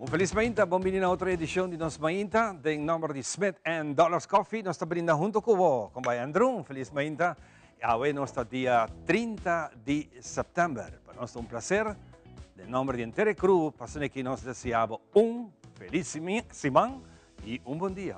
Feliz Mainta, bom-vindo a outra edição de Nos Mainta, em nome de Smith Dollars Coffee. Nós estamos brindando junto com o companheiro Andrew. Feliz Mainta. Hoje nós estamos dia 30 de setembro. Para nós é um prazer, em nome de inteira crew, passando aqui nós desejamos feliz semana e bom dia.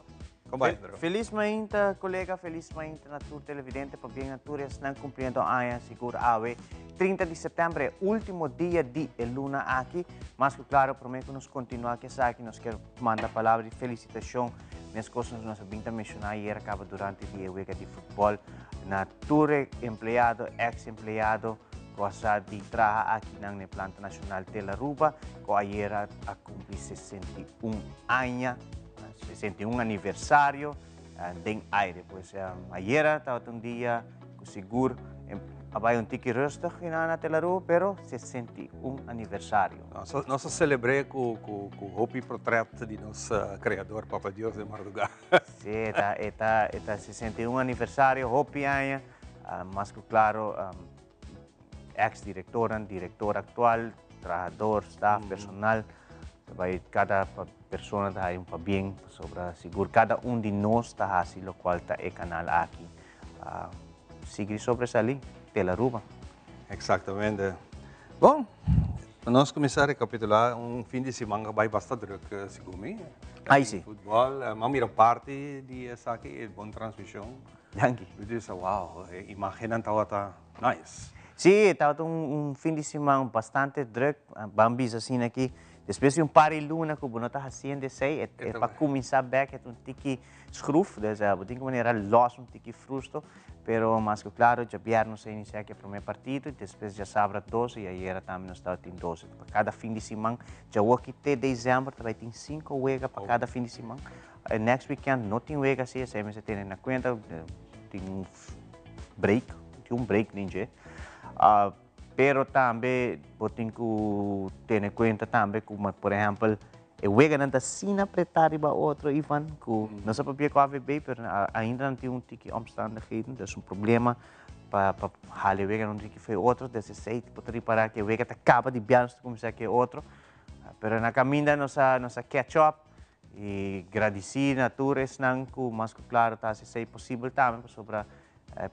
Companheiro. Feliz Mainta, colega, feliz Mainta na tour televidente, para bem na tour, estão cumprindo a ano, seguro, awe. 30 de setembro é o último dia de luna aqui, mas claro, prometo que nós continuar aqui, nós queremos mandar palavra de felicitação, nas coisas que nós vimos mencionar ayer, acaba durante o dia de futebol, na tour empregado, ex-empregado, cosa de trabalhar aqui na Planta Nacional de La Ruba, que ayer a cumprir 61 anos, 61 aniversário de aire. Pois ayer estava um dia seguro, havia um tique rustig na Telaru, pero 61 aniversário. Nós celebramos com o Hopi Portrait de nosso criador, Papa Deus de Marduga. Sim, está 61 aniversário, Hopi aia, mas claro, ex-diretor, diretor atual, trabalhador, staff, personal, cada pessoa está aí bem sobre seguro. Cada de nós está assim, o qual está o canal aqui. Seguir sobresalir, Tela Ruba. Exatamente. Bom, nós começar a recapitular fim de semana que vai bastante druk segumi. Aí sim. Futebol, mamira parte de essa aqui, boa transmissão. Danke. Eu disse, wow, imagina tá nice. Sim, estava fim de semana bastante druk, bambis assim aqui. Depois de par de luna que você está fazendo, é para começar back, é tiki scruf, então, de maneira los tiki frusto, mas claro, já vieram se iniciar que o primeiro partido, depois já sábado 12 e aí também nós estamos em 12. Para cada fim de semana, já o aqui até dezembro, vai ter 5 wegas para cada fim de semana. Next weekend não tem wegas, assim, você tem na conta, tem break, ninja. Pero também tenho que ter em conta também como, por exemplo, o wega não está assim apertar para outro Ivan, que não se pode ver bem, mas ainda não tem tiki omstandigheden, dus problema para haler wega não tem que fazer outro, desse jeito, para reparar que o wega acaba de bem começar que outro, pero na caminha nossa catch up e agradecer na tours não, mas claro, está se sei possível também sobre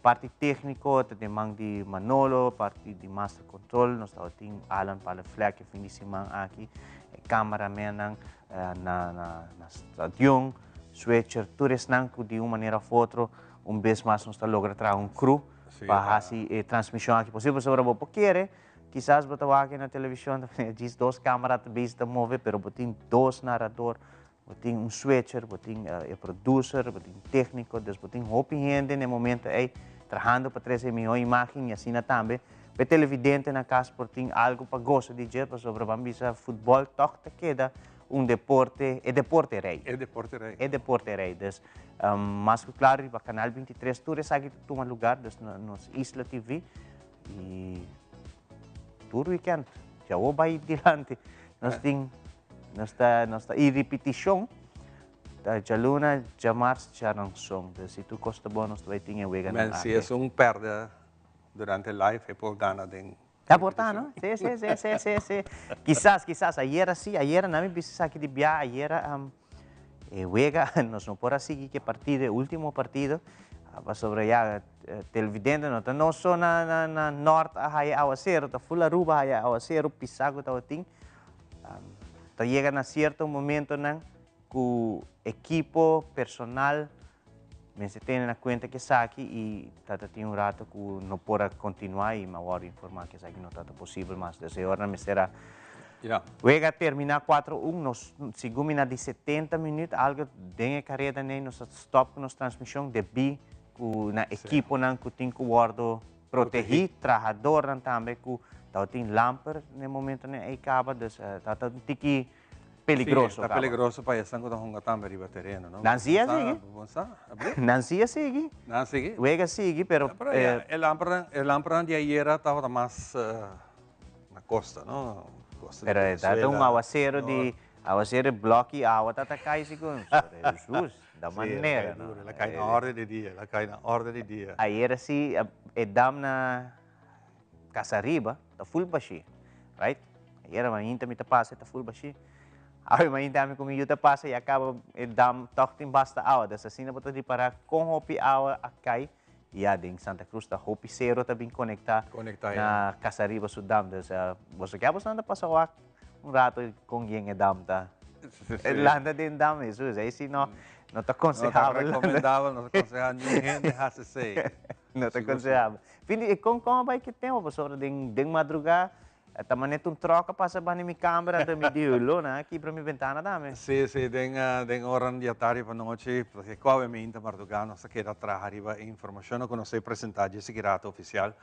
parte técnico, demang de Manolo, parte de Master Control, nós temos Alan Palafleck, fim de semana aqui, cameraman na stadion, switcher, todos não de uma maneira ou outra, vez mais nós logramos trazer crew para fazer transmissão aqui possível sobre o que quizás você aqui na televisão, diz 2 câmeras de mover, pero tem 2 narradores, tem switcher, tem producer, tem técnico, depois tem gente no momento aí trabalhando para trazer melhor imagem e assim também. O televidente na casa tem algo para gostar de dizer sobre o futebol, toca queda deporte, é deporte rei. É deporte rei. É deporte rei. Mas claro, o canal 23 tudo aqui toma lugar nos Isla TV e todo weekend já vou vai adiante. Nós temos e repetição, já luna, já março, já não são. Se tu gosta bom, nós vai ter wega na Mas se é perde durante a live, é por gana de... É importante, não? Sim. Quizás, ayer não me precisa aqui de viagem, ayer, wega, nós não podemos seguir que partido, último partido, sobre a televidente, não só na norte, a aguacero, a full Aruba, a aguacero, pisago, tal ting. Chega a certo momento que o equipo, personal, se tem na conta que está aqui e tem rato que não pode continuar e agora informar que isso aqui não está possível, mas dessa hora me será. Chega a terminar 4-1, nós seguimos de 70 minutos, algo de carreira, nós stop com transmissão de bi, na equipo que tem que guardo proteger, trabalhador também que tem lamper no momento que acaba, está um tiki peligroso. Está peligroso para essa coisa que está no terreno, não? Não sigue. Não sigue. Não sigue? Wega sigue, pero... O lámpara de ayer estava mais na costa, não? Pero está aguacero de... Aguacero bloque a água está caindo segundo. Jesus, da maneira. Ela cai na ordem de dia, Ayer assim, dam na Casariba, está full baixi, right? Ayer a minha me passa, está full baixi. Ay, mainta kami kumiyuta pasa, e acaba dam toquem basta awa. Dessa sina po di para com hopi awa akay. Iya, ding Santa Cruz, ta hopi zero tabing conecta Conecta, na Casariba sa dam. Dessa, bosa kaya po saan pasawak um rato kung yung dam ta. Landa din dam, Jesus. Aí sim, não te No te aconselhava. recomendaba, no te aconsejaba, ninguém has to say. Não te aconselhava. Fili, como vai que tempo, pastor, ding madrugada, taman itong troca passa ba ni mi câmera da mi diulo na aqui para mi ventana dame. Sí, sí, den oran di tarde pa noche, perché qua mi inta Mardugano, sa che da tra arriva informazione con sei presentaggi segreto ufficial.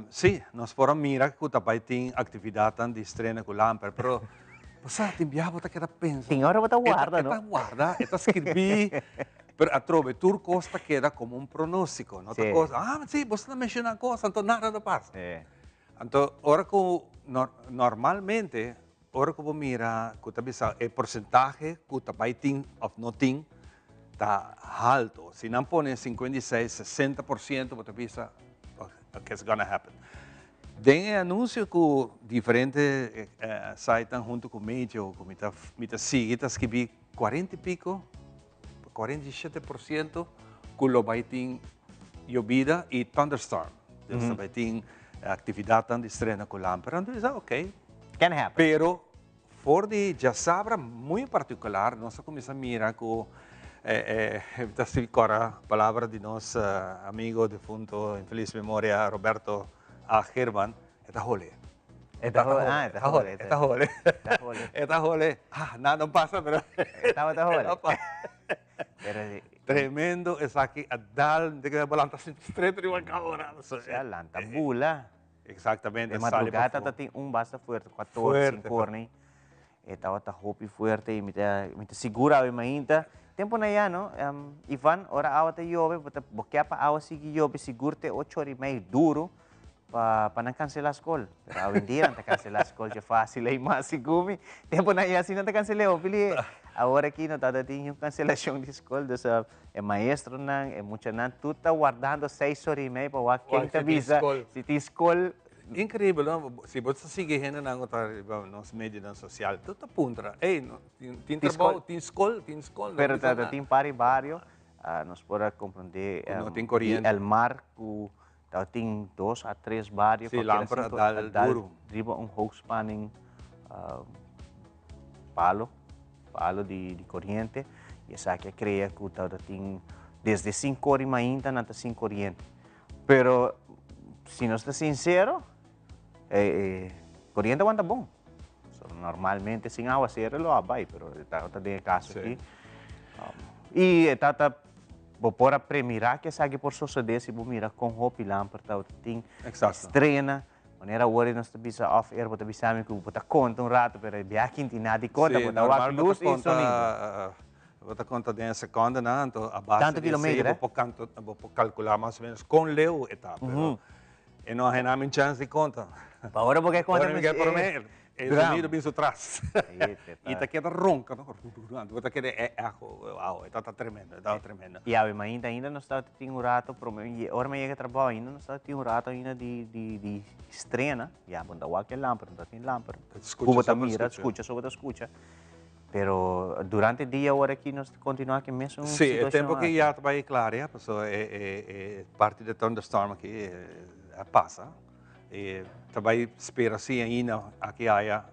Sì, non spora mira che ta pai tin attività tan di strena con l'amper, però sa ti biavo ta che da penso. Tem hora bota guarda, Eta no? guarda, eta scrivi per a trove tur costa queda come un pronostico, no? Sì. Cosa, ma sì, basta mencionare cosa, tanto nada da passa. Entonces, Ora que normalmente, ora que mira, que bisa el porcentaje que está baiting of nothing está alto. Si no pone 56, 60%, você bisa que es gonna happen. Den anúncio que diferentes sites junto com o medio, com mita sigue, está escrito 40 e pico, 47% que lo baiting llovida y thunderstorm. Entonces, baiting atividade tan estrena com lámpara, então diz, ok. can happen. Pero, for de Jasabra, muito particular, nós começamos a mirar com a palavra de nosso amigo defunto, em feliz memória, Roberto A. Herman, é jole. Está jole. Está jole. Está jole. Nada não passa, pero... Estava jole. Pero Tremendo, es aquí, a dar, de que balanta se estreito de uma hora. siya lanta bula. Exatamente. De madrugada tem basta fuerte, 14, 5 horni. Estava ta hopi fuerte e mita segura o mainta. Tempo na yan, no? Ivan, ora awa ta yobe, bokya pa awa sige yobe sigurte 8 horas e meia duro pa não cancelar a escola. Pero awin dia não cancelar a escola, é fácil aí mas sigumi. Tempo na yan assim não cancelou, pili. Agora aqui não está tendo cancelação de escola, então é maestro não, é muito não, tu está guardando 6 horas e meia para quem te avisa se tem escola. Incrível, não? Se você seguir renda na nos mídias sociais, tu tá puntra. Ei, tem trabalho, tem escola. Pero tem pari barrio, nós podemos compreender. Não tem corrente. El mar, tem 2 a 3 barrios. Sim, lâmpada dal duro. Driba hose spanning palo de corrente, e essa que cria que tem desde 5 horas ainda até 5 corrente. Pero, se nós estamos sinceros, corrente aguenta bom. So, normalmente, sem água, será lo abai, pero está de caso aqui. E está para premirar que essa por suceder se você mira com hopi lâmpada, tem estrena. Maneira agora nós estamos off-air, você sabe que você conta rato, mas biakin tem nada de conta, você vai luz e soninho. Você conta de segunda, né? Então, a base Tanto quilômetro, vou calcular mais ou menos com leu etapa. E não há chance de conta. Agora porque conta mas é o sonido bem atrás. E está queda ronca, não? Você quer está tremendo, está tremendo. E aí, mas ainda não está tendo rato, ora me chega trabalho ainda não está tendo rato ainda de estrena, já bunda aquele lâmpada, não tem lâmpada. Escuta mira, escuta. Pero durante o dia agora aqui nós continuamos aqui mesmo. Sim, o tempo que já vai claro, a pessoa é parte do thunderstorm aqui passa. Também espera-se ainda que haja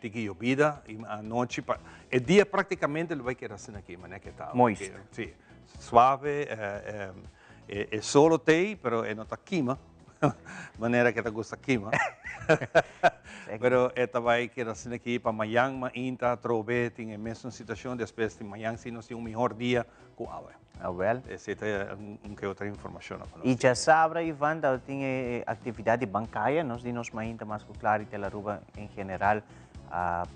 llovida e a noite. O dia praticamente ele vai querer assim aqui, mas é que está. Moist. Sim, suave, é solo tem, mas não está queima. Maneira que te gusta queima. Pero esta vai querer assim aqui para amanhã, ainda trove, tem a mesma situação, depois de amanhã se não tem melhor dia com água. Well. Essa é que outra informação. E já sabe, Ivan, tem atividade bancária, nós temos ainda mais claro que a Aruba em geral,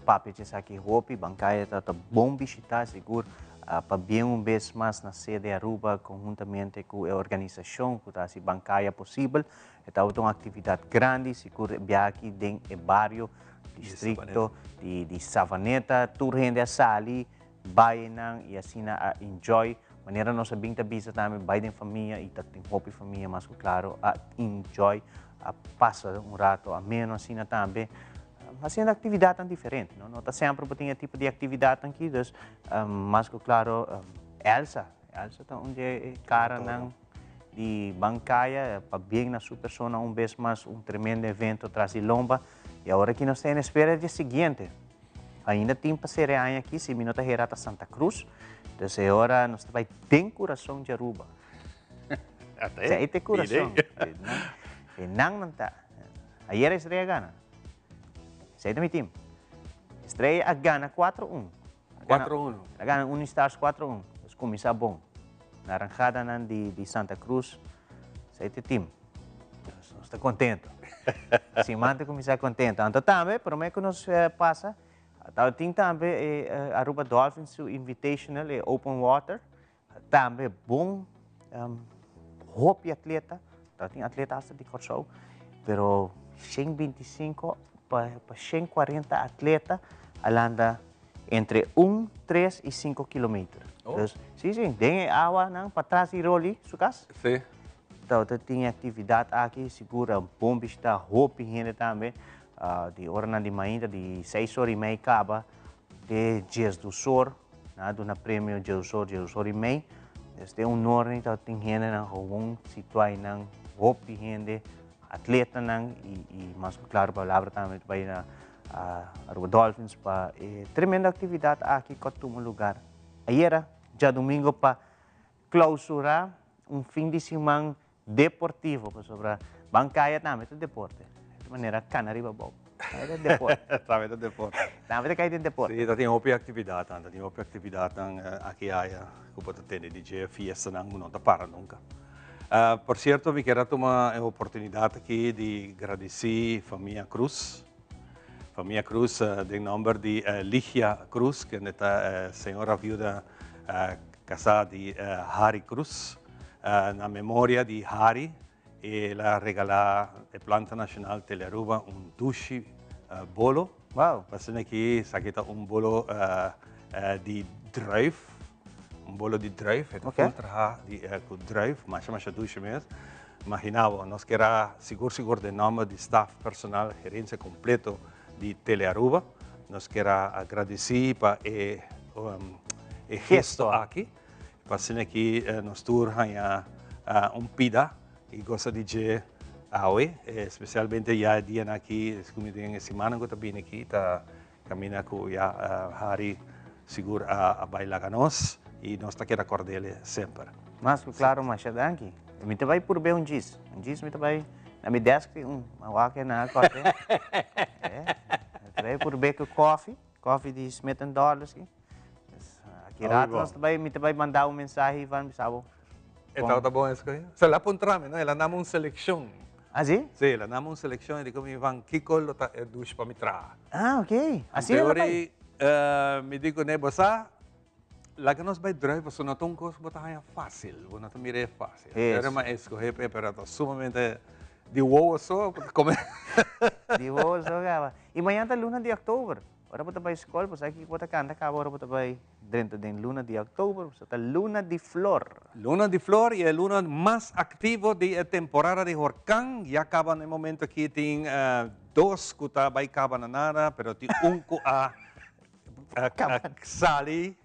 papi já aqui hopi, bancária está bom visitar, seguro, para bem vez mais na sede de Aruba, conjuntamente com a organização que está bancária possível, está uma atividade grande, seguro, aqui dentro do bairro, distrito de Savaneta, toda gente a sali, bainan e assim a enjoy. Maneira nós bem tabisa também vai em família e tem hopi família mais claro a enjoy a passa rato ameno assim também fazendo atividade diferente. Não está sempre tem tipo de atividade aqui, dus mas claro, Elsa está onde é cara não de bancária para bem na sua persona vez mais tremendo evento traz lomba e agora que nós temos espera de seguinte ainda tem para ser aqui se minuta herata Santa Cruz então agora nós vai ter coração de Aruba Até tem coração não está aí era estreia gana sei também time estreia a gana 4-1 4-1 a gana Unistars 4-1 os começar bom Naranjada de Santa Cruz, sei que time. Estou contente. Sim, mantém começar contente. Então também, por que nos passa, tem também Aruba Dolphins Invitational e Open Water, também bom hope atleta, tem atleta hasta de Corsou, pero 125 para 140 atleta alanda entre 1, 3 e 5 kilómetros. Oh. Sim, tem água para trás e roli, sukas? Sim. Então, tem atividade aqui, segura, bom está, roupa gente também, de hora de manhã, de 6h30 acaba, de dias do sol, do na prêmio dias do sol e meio, tem norte, então tem gente na rua, situai na roupa gente, atleta e mais claro, palavra também, vai na Aruba Dolphins, para tremenda atividade aqui, em um lugar. Aí era, já domingo, para clausurar fim de semana deportivo, sobre a bancária também, é deporte. De maneira, canariba bom. É deporte. Também é deporte. Também é deporte. Sim, tem outra atividade, aqui que pode ter de fiesta, não está para nunca. Por certo, me quero tomar a oportunidade aqui de agradecer a família Cruz. Família Cruz, de nome de Ligia Cruz, que é a senhora viúva casada de Harry Cruz. Na memória de Harry, ela regalou a Planta Nacional de Aruba duche bolo. Wow. Passando aqui, sakita bolo de druif. Bolo de druif, het Okay. filtra de druif, mas duche mesmo. Imaginava, nós queremos seguro de nome de staff personal, gerência completo de Telearuba. Nós queremos agradecer para o gesto aqui. Passando aqui, nós turma pida e gosta de dizer especialmente já dia aqui, como tem semana que também aqui, tá caminha com Hari seguro a bailar com nós e nós tá querendo acordar ele sempre. Mas claro, mas aqui, me vai por bem diz me vai na minha desk aqui na café. Vai por bem com coffee de Smith & Dollars aqui. Aqui nós também me vai mandar mensagem e vamos saber. Então tá bom isso aí. Se lá pontrame, não? Ela dá seleção. Ah, sim? Sim, ela dá seleção de como vão kikol dos para me tra. Ah, ok. Assim ela vai. Me digo né, você lá que nós vai drive, você não tem coisa botar é fácil, você não mira é fácil. Era uma escolher para sumamente de wow só como. De wow só gava. E amanhã tá luna de outubro. Ora bota para escola, pues aqui bota canta acaba ora bota para dentro de luna de outubro, pues está luna de flor. Luna de flor e a luna mais activo de temporada de huracán. Já acaba no momento que tem dois que tá vai acabar na nada, pero tem que sali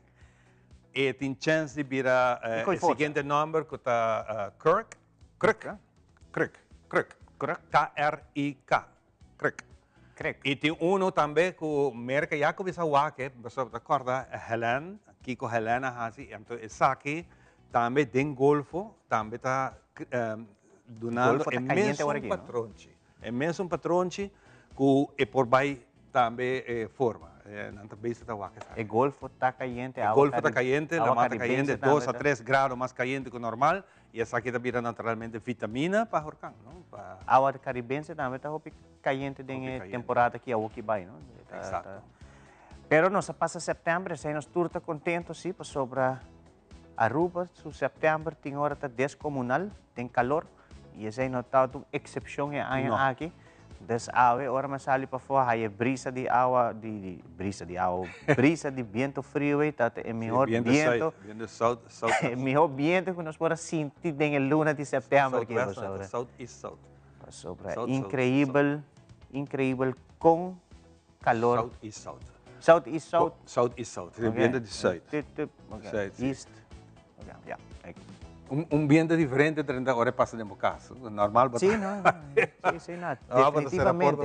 e tem chance de virar o seguinte número que tá Kirk, K-R-I-K, Kirk. E tem também que merca já começa a que você recorda Helen, Kiko Helena Hasi, então esse aqui também tem golfo, também está donando imenso patronci. Imenso patronci que é por baixo também forma. Não também está o E golfo está caliente, a golfo está caliente, a mata caliente 2 a 3 graus mais caliente que o normal. E essa aqui também naturalmente vitamina para o huracán, não? A água caribense também está caliente em temporada aqui a que vai, não? Exato. Pero nós passa setembro, se nós turta contento sim, sobre Aruba, su setembro tem hora tá descomunal, tem calor e essa é notado uma exceção aqui. Das ave, ora mas ali para fora, aí brisa de água, brisa de vento frio, tá é melhor vento. É melhor vento que nós podemos sentir na luna de setembro aqui, South. incrível com calor. Southeast South. Southeast South. Southeast South, el viento de zuid. Okay. Sí. East. Okay. Yeah. Viento diferente 30 horas pasa de casa. Normal, Sí, no. Sí, no. Definitivamente.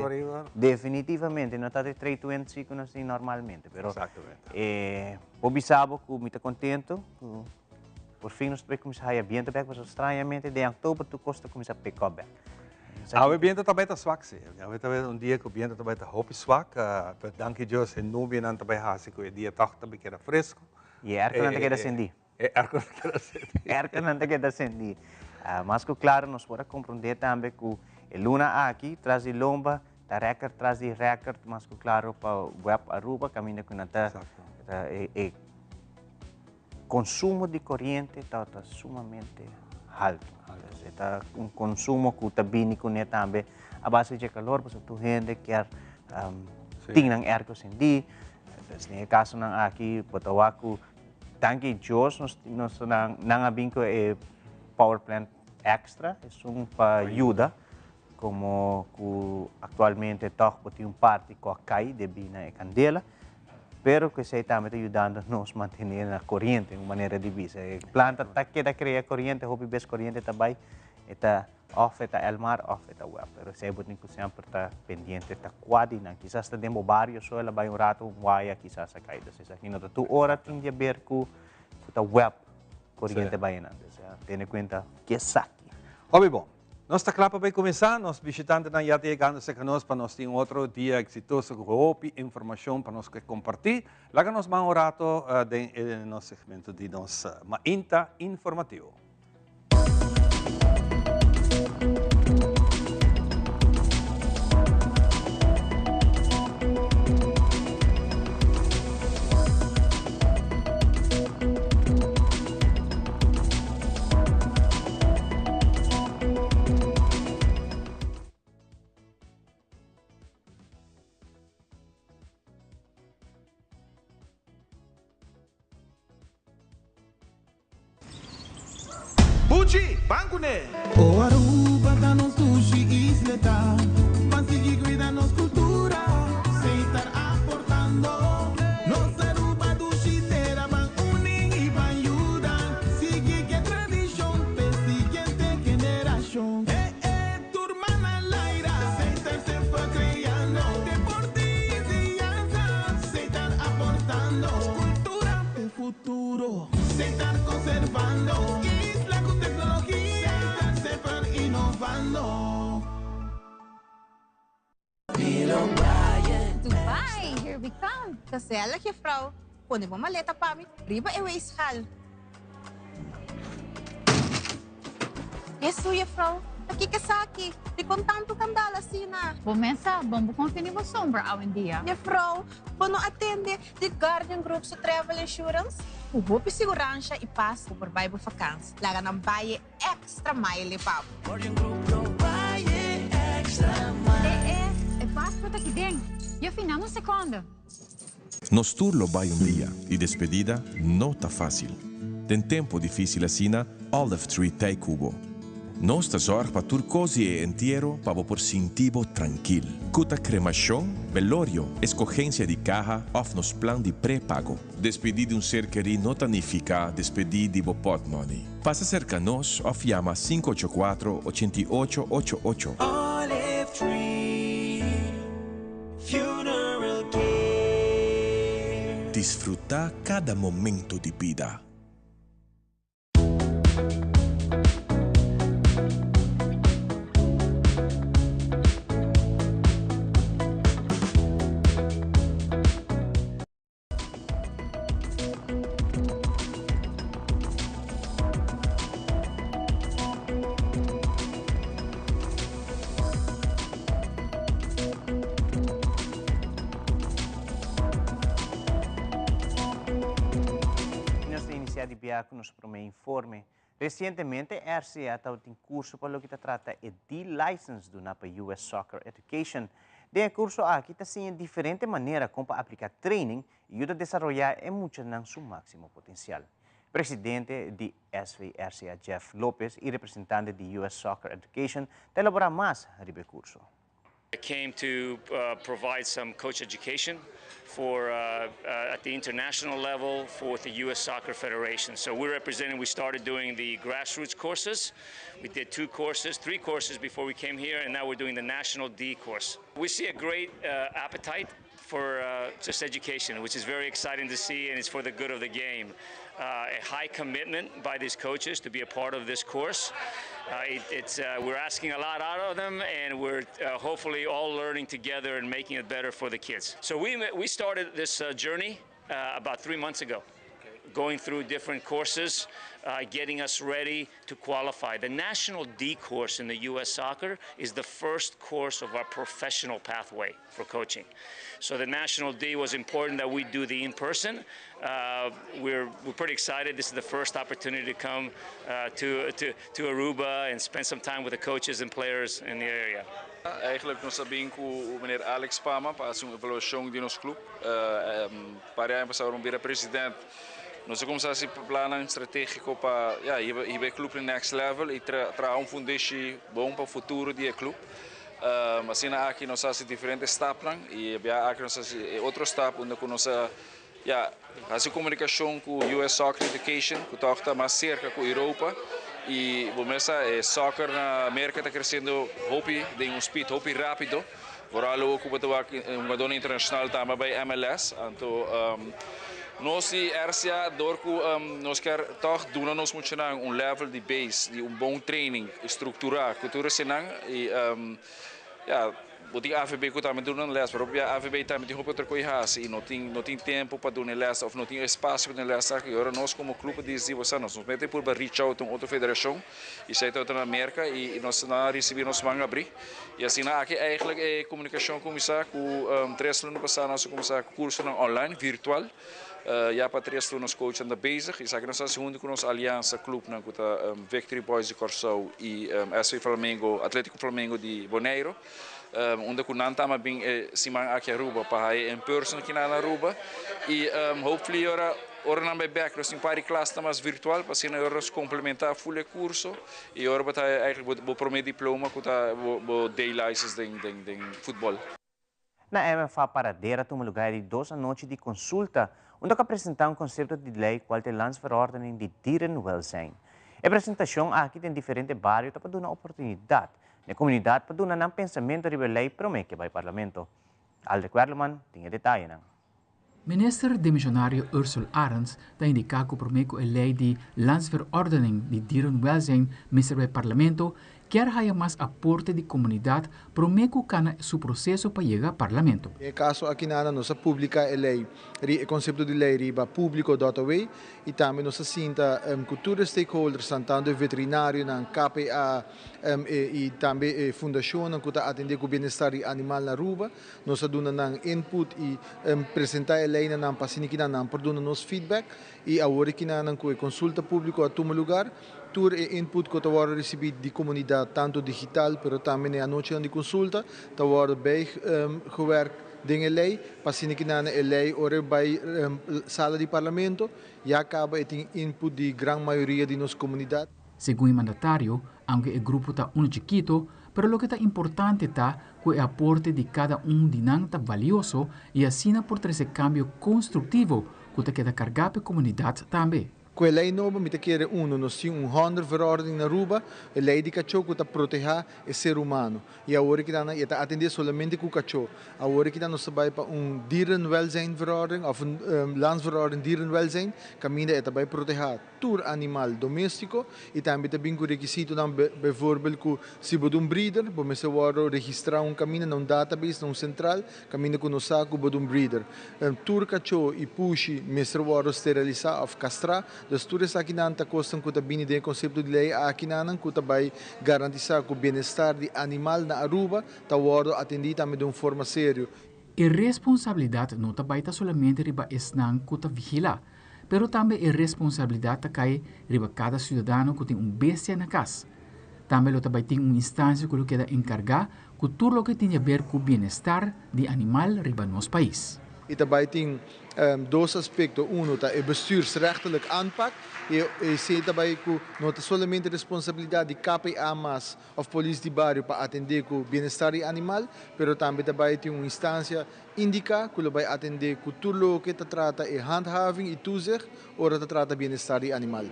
Definitivamente. No está de 320 assim normalmente. Pero, Exactamente. obisabo que me está contento. Por fim, nós começamos a viento back, mas estranhamente, de outubro, tu costa começa a pick up back. O viento também está swak, sim. Dia que o viento também está hopi swak. Danke Deus, en nuvem não também hasi que o dia toch também que era fresco. E erco não te queda acendi. Erco não queda acendi. Erco não te queda acendi. Mas que claro, nós podemos compreender também que a luna aqui traz de lomba, a record traz de record, mas que claro, para o web Aruba, caminha com o consumo de corrente está sumamente alto. Está um consumo que está bem com ele também. A base de calor, porque tu gente quer tingnan ergo sendi. Nesse caso, aqui, Botawaku, tanque Deus, nós não abinco power plant extra, é para ajuda, como atualmente tem parte que cai de bina e candela. Pero que se também está ajudando a nos manter na corrente de maneira divisa. A planta está que cria corrente, hobby best corrente também, está off, está el mar, off, está web. Pero se você sempre está pendiente, está quase, quizás está dentro vários, só ela vai rato, vai, quizás a caída. Se aqui não tu hora tem de ver que está web corrente vai antes. Tenha conta que é saque. Hobby bom. Nós está claro para começar, nós visitantes não já chegando-se conosco para nós ter outro dia exitoso com informação para nós compartilhar. Lá que nós vamos um rato no nosso segmento de nosso Mainta Informativo. Buchi, banco né? O Aruba da nos sushi isleta, consegui cuidar nos cultura, sem estar aportando. Nos Aruba do Chitera van unir e van ayudar, sigue que tradição, pe siguiente generação. Turma na laira, sem estar sempre criando, deporte e criança, sem estar aportando, cultura de futuro, sem estar conservando. Dubai, here we come. Gezellig, juffrouw. Pone mo maleta pa mi. Riba e weeshal. Yesu, juffrouw. Nakikasaki. Di kontanto kandala sina. Começa, vamos continuar sombra ao dia. Juffrouw, quando atende de Guardian Group sa travel insurance, o hope segurança e paz por Bible Vacans. Laga ng baye extra mile pa. Guardian Group no baye extra mile. Basta aqui dentro. E afinal, um segundo. Nos turlo vai dia e despedida não está fácil. Tem tempo difícil assim, Olive Tree Tay Cubo. Nós te zorg para tur cosi e entierro para por sintivo tranquilo. Cuta cremação, velorio, escogência de caja, of nos plan de pré-pago. Despedir de ser querido não significa despedir de pot money. Passa cerca nós, of llama 584-8888. Olive Tree Funeral Care. Desfrutar cada momento de vida. de viaje nos promete informe. Recentemente, RCA está em curso para o que trata de D-License do para US Soccer Education. De curso aqui está sendo diferente maneira como aplicar training e ajuda a desenvolver e muito não seu máximo potencial. Presidente de SVRCA, Jeff Lopez, e representante de US Soccer Education, elaborar mais sobre o curso. I came to provide some coach education for at the international level for the U.S. Soccer Federation. So we started doing the grassroots courses. We did 3 courses before we came here, and now we're doing the National D course. We see a great appetite for just education, which is very exciting to see, and it's for the good of the game. A high commitment by these coaches to be a part of this course. We're asking a lot out of them, and we're hopefully all learning together and making it better for the kids. So we started this journey about 3 months ago, going through different courses, getting us ready to qualify. The National D course in the U.S. Soccer is the first course of our professional pathway for coaching. So the National D was important that we do the in-person. We're pretty excited. This is the first opportunity to come to Aruba and spend some time with the coaches and players in the area. Eigenlijk nós sabemos que o meneer Alex Pama faz uma avaliação de nosso clube. Para aí passaram vir a presidente. Nós começamos a plano estratégico para ir o clube no next level e trazer foundation bom para o futuro do clube. Assim aqui nós fazemos diferentes etapas e aqui nós fazemos outro etapa onde nós fazemos comunicação com o US Soccer Education, que está mais cerca com a Europa. E o soccer na América está crescendo, de speed, rápido. Vooral ook op het internacional também bij MLS. Então, nós RCA nós quer toch doen nós moet level de base, de bom training, estruturar, cultura senang e o AVB que também doen les, maar op AVB também tem outra coisa e não tem tempo para doen les of não tem espaço para doen les. Agora nós como clube dizemos nós metem por reach out a outra federação e sai outra na América e nós não recebemos manga abrir e assim aqui eigenlijk é comunicação com com 3 anos passado nós começar curso online virtual. Para 3 anos coach anda bezig. E nós estamos junto com nossa aliança clube, Victory Boys de Corsão e SV Flamengo, Atlético Flamengo de Bonaire. Onde nós estamos bem simang aqui Aruba para em person aqui na Aruba e hopefully ora não vai back nós em pari classe mais virtual para assim ora complementar full curso e ora para eigenlijk bo prometer diploma com bo day license de futebol. Na MFA Paradeira tem um lugar de 2 noites de consulta onde apresentar conceito de lei qual é a landsverordening de dierenwelzijn. A apresentação aqui tem diferentes bairros para dar uma oportunidade na comunidade para dar um pensamento sobre a lei promete que vai ao parlamento. Alde Querleman tem detalhes. Minister Demissionário Ursula Arends tem indicado que promete a lei de landsverordening de dierenwelzijn minister do parlamento quer haya mais aporte de comunidade promete que seu processo para chegar ao parlamento. No caso aqui na nossa publica a lei, o conceito de lei riba público.way e também nossa cinta cultura stakeholders, tanto veterinário, KPA e também fundação que está atender o bem-estar animal na Aruba, nós damos input e apresentar a lei na passini que na por dar nos feedback e agora que na consulta pública a todo lugar. Tur e input que está recebido de comunidade, tanto digital, mas também a noite de consulta, está bij gewerkt dingen lei, passando que na lei, ora bij sala de parlamento, e acaba tem input de grande maioria de nossa comunidade. Segundo o mandatário, aunque o grupo está chiquito, pero lo que está importante está que o aporte de cada de nós está valioso e assina por esse cambio construtivo que queda cargar para a comunidade também. Com a lei nova, me quer nós temos 100 verordening na Aruba, a lei de cachorro que está proteger o ser humano. E agora que está atender somente com o cachorro. Agora que nós vai para dierenwelzijn verordening, ou landsverordening dierenwelzijn, caminha está vai proteger todo animal doméstico e também tem com requisito, bijvoorbeeld, que se você breeder, você vai registrar caminho num database, num central, caminha com nós com um breeder. Todo cachorro e puxi, você vai esterilizar ou castrar. Dus tudo isso aqui não costam que também tem conceito de lei aqui não que vai garantizar que o bem-estar do animal na Aruba está atendido também de uma forma séria. A responsabilidade não está baita somente riba esnan que está vigila, pero também a responsabilidade cai riba cada cidadão que tem bestia na casa. Também está baita uma instância que queda encargar que tudo o que tem a ver com o bem-estar do animal riba nosso país. e daarbij tem dois aspectos. Um é bestuursrechtelijk aanpak. E sei também que não é somente responsabilidade de KPA mas of polícia de bairro para atender o bem-estar animal, mas também tem uma instância indica que vai atender com tudo que trata de handhaving e toezicht, ou trata de bem-estar animal.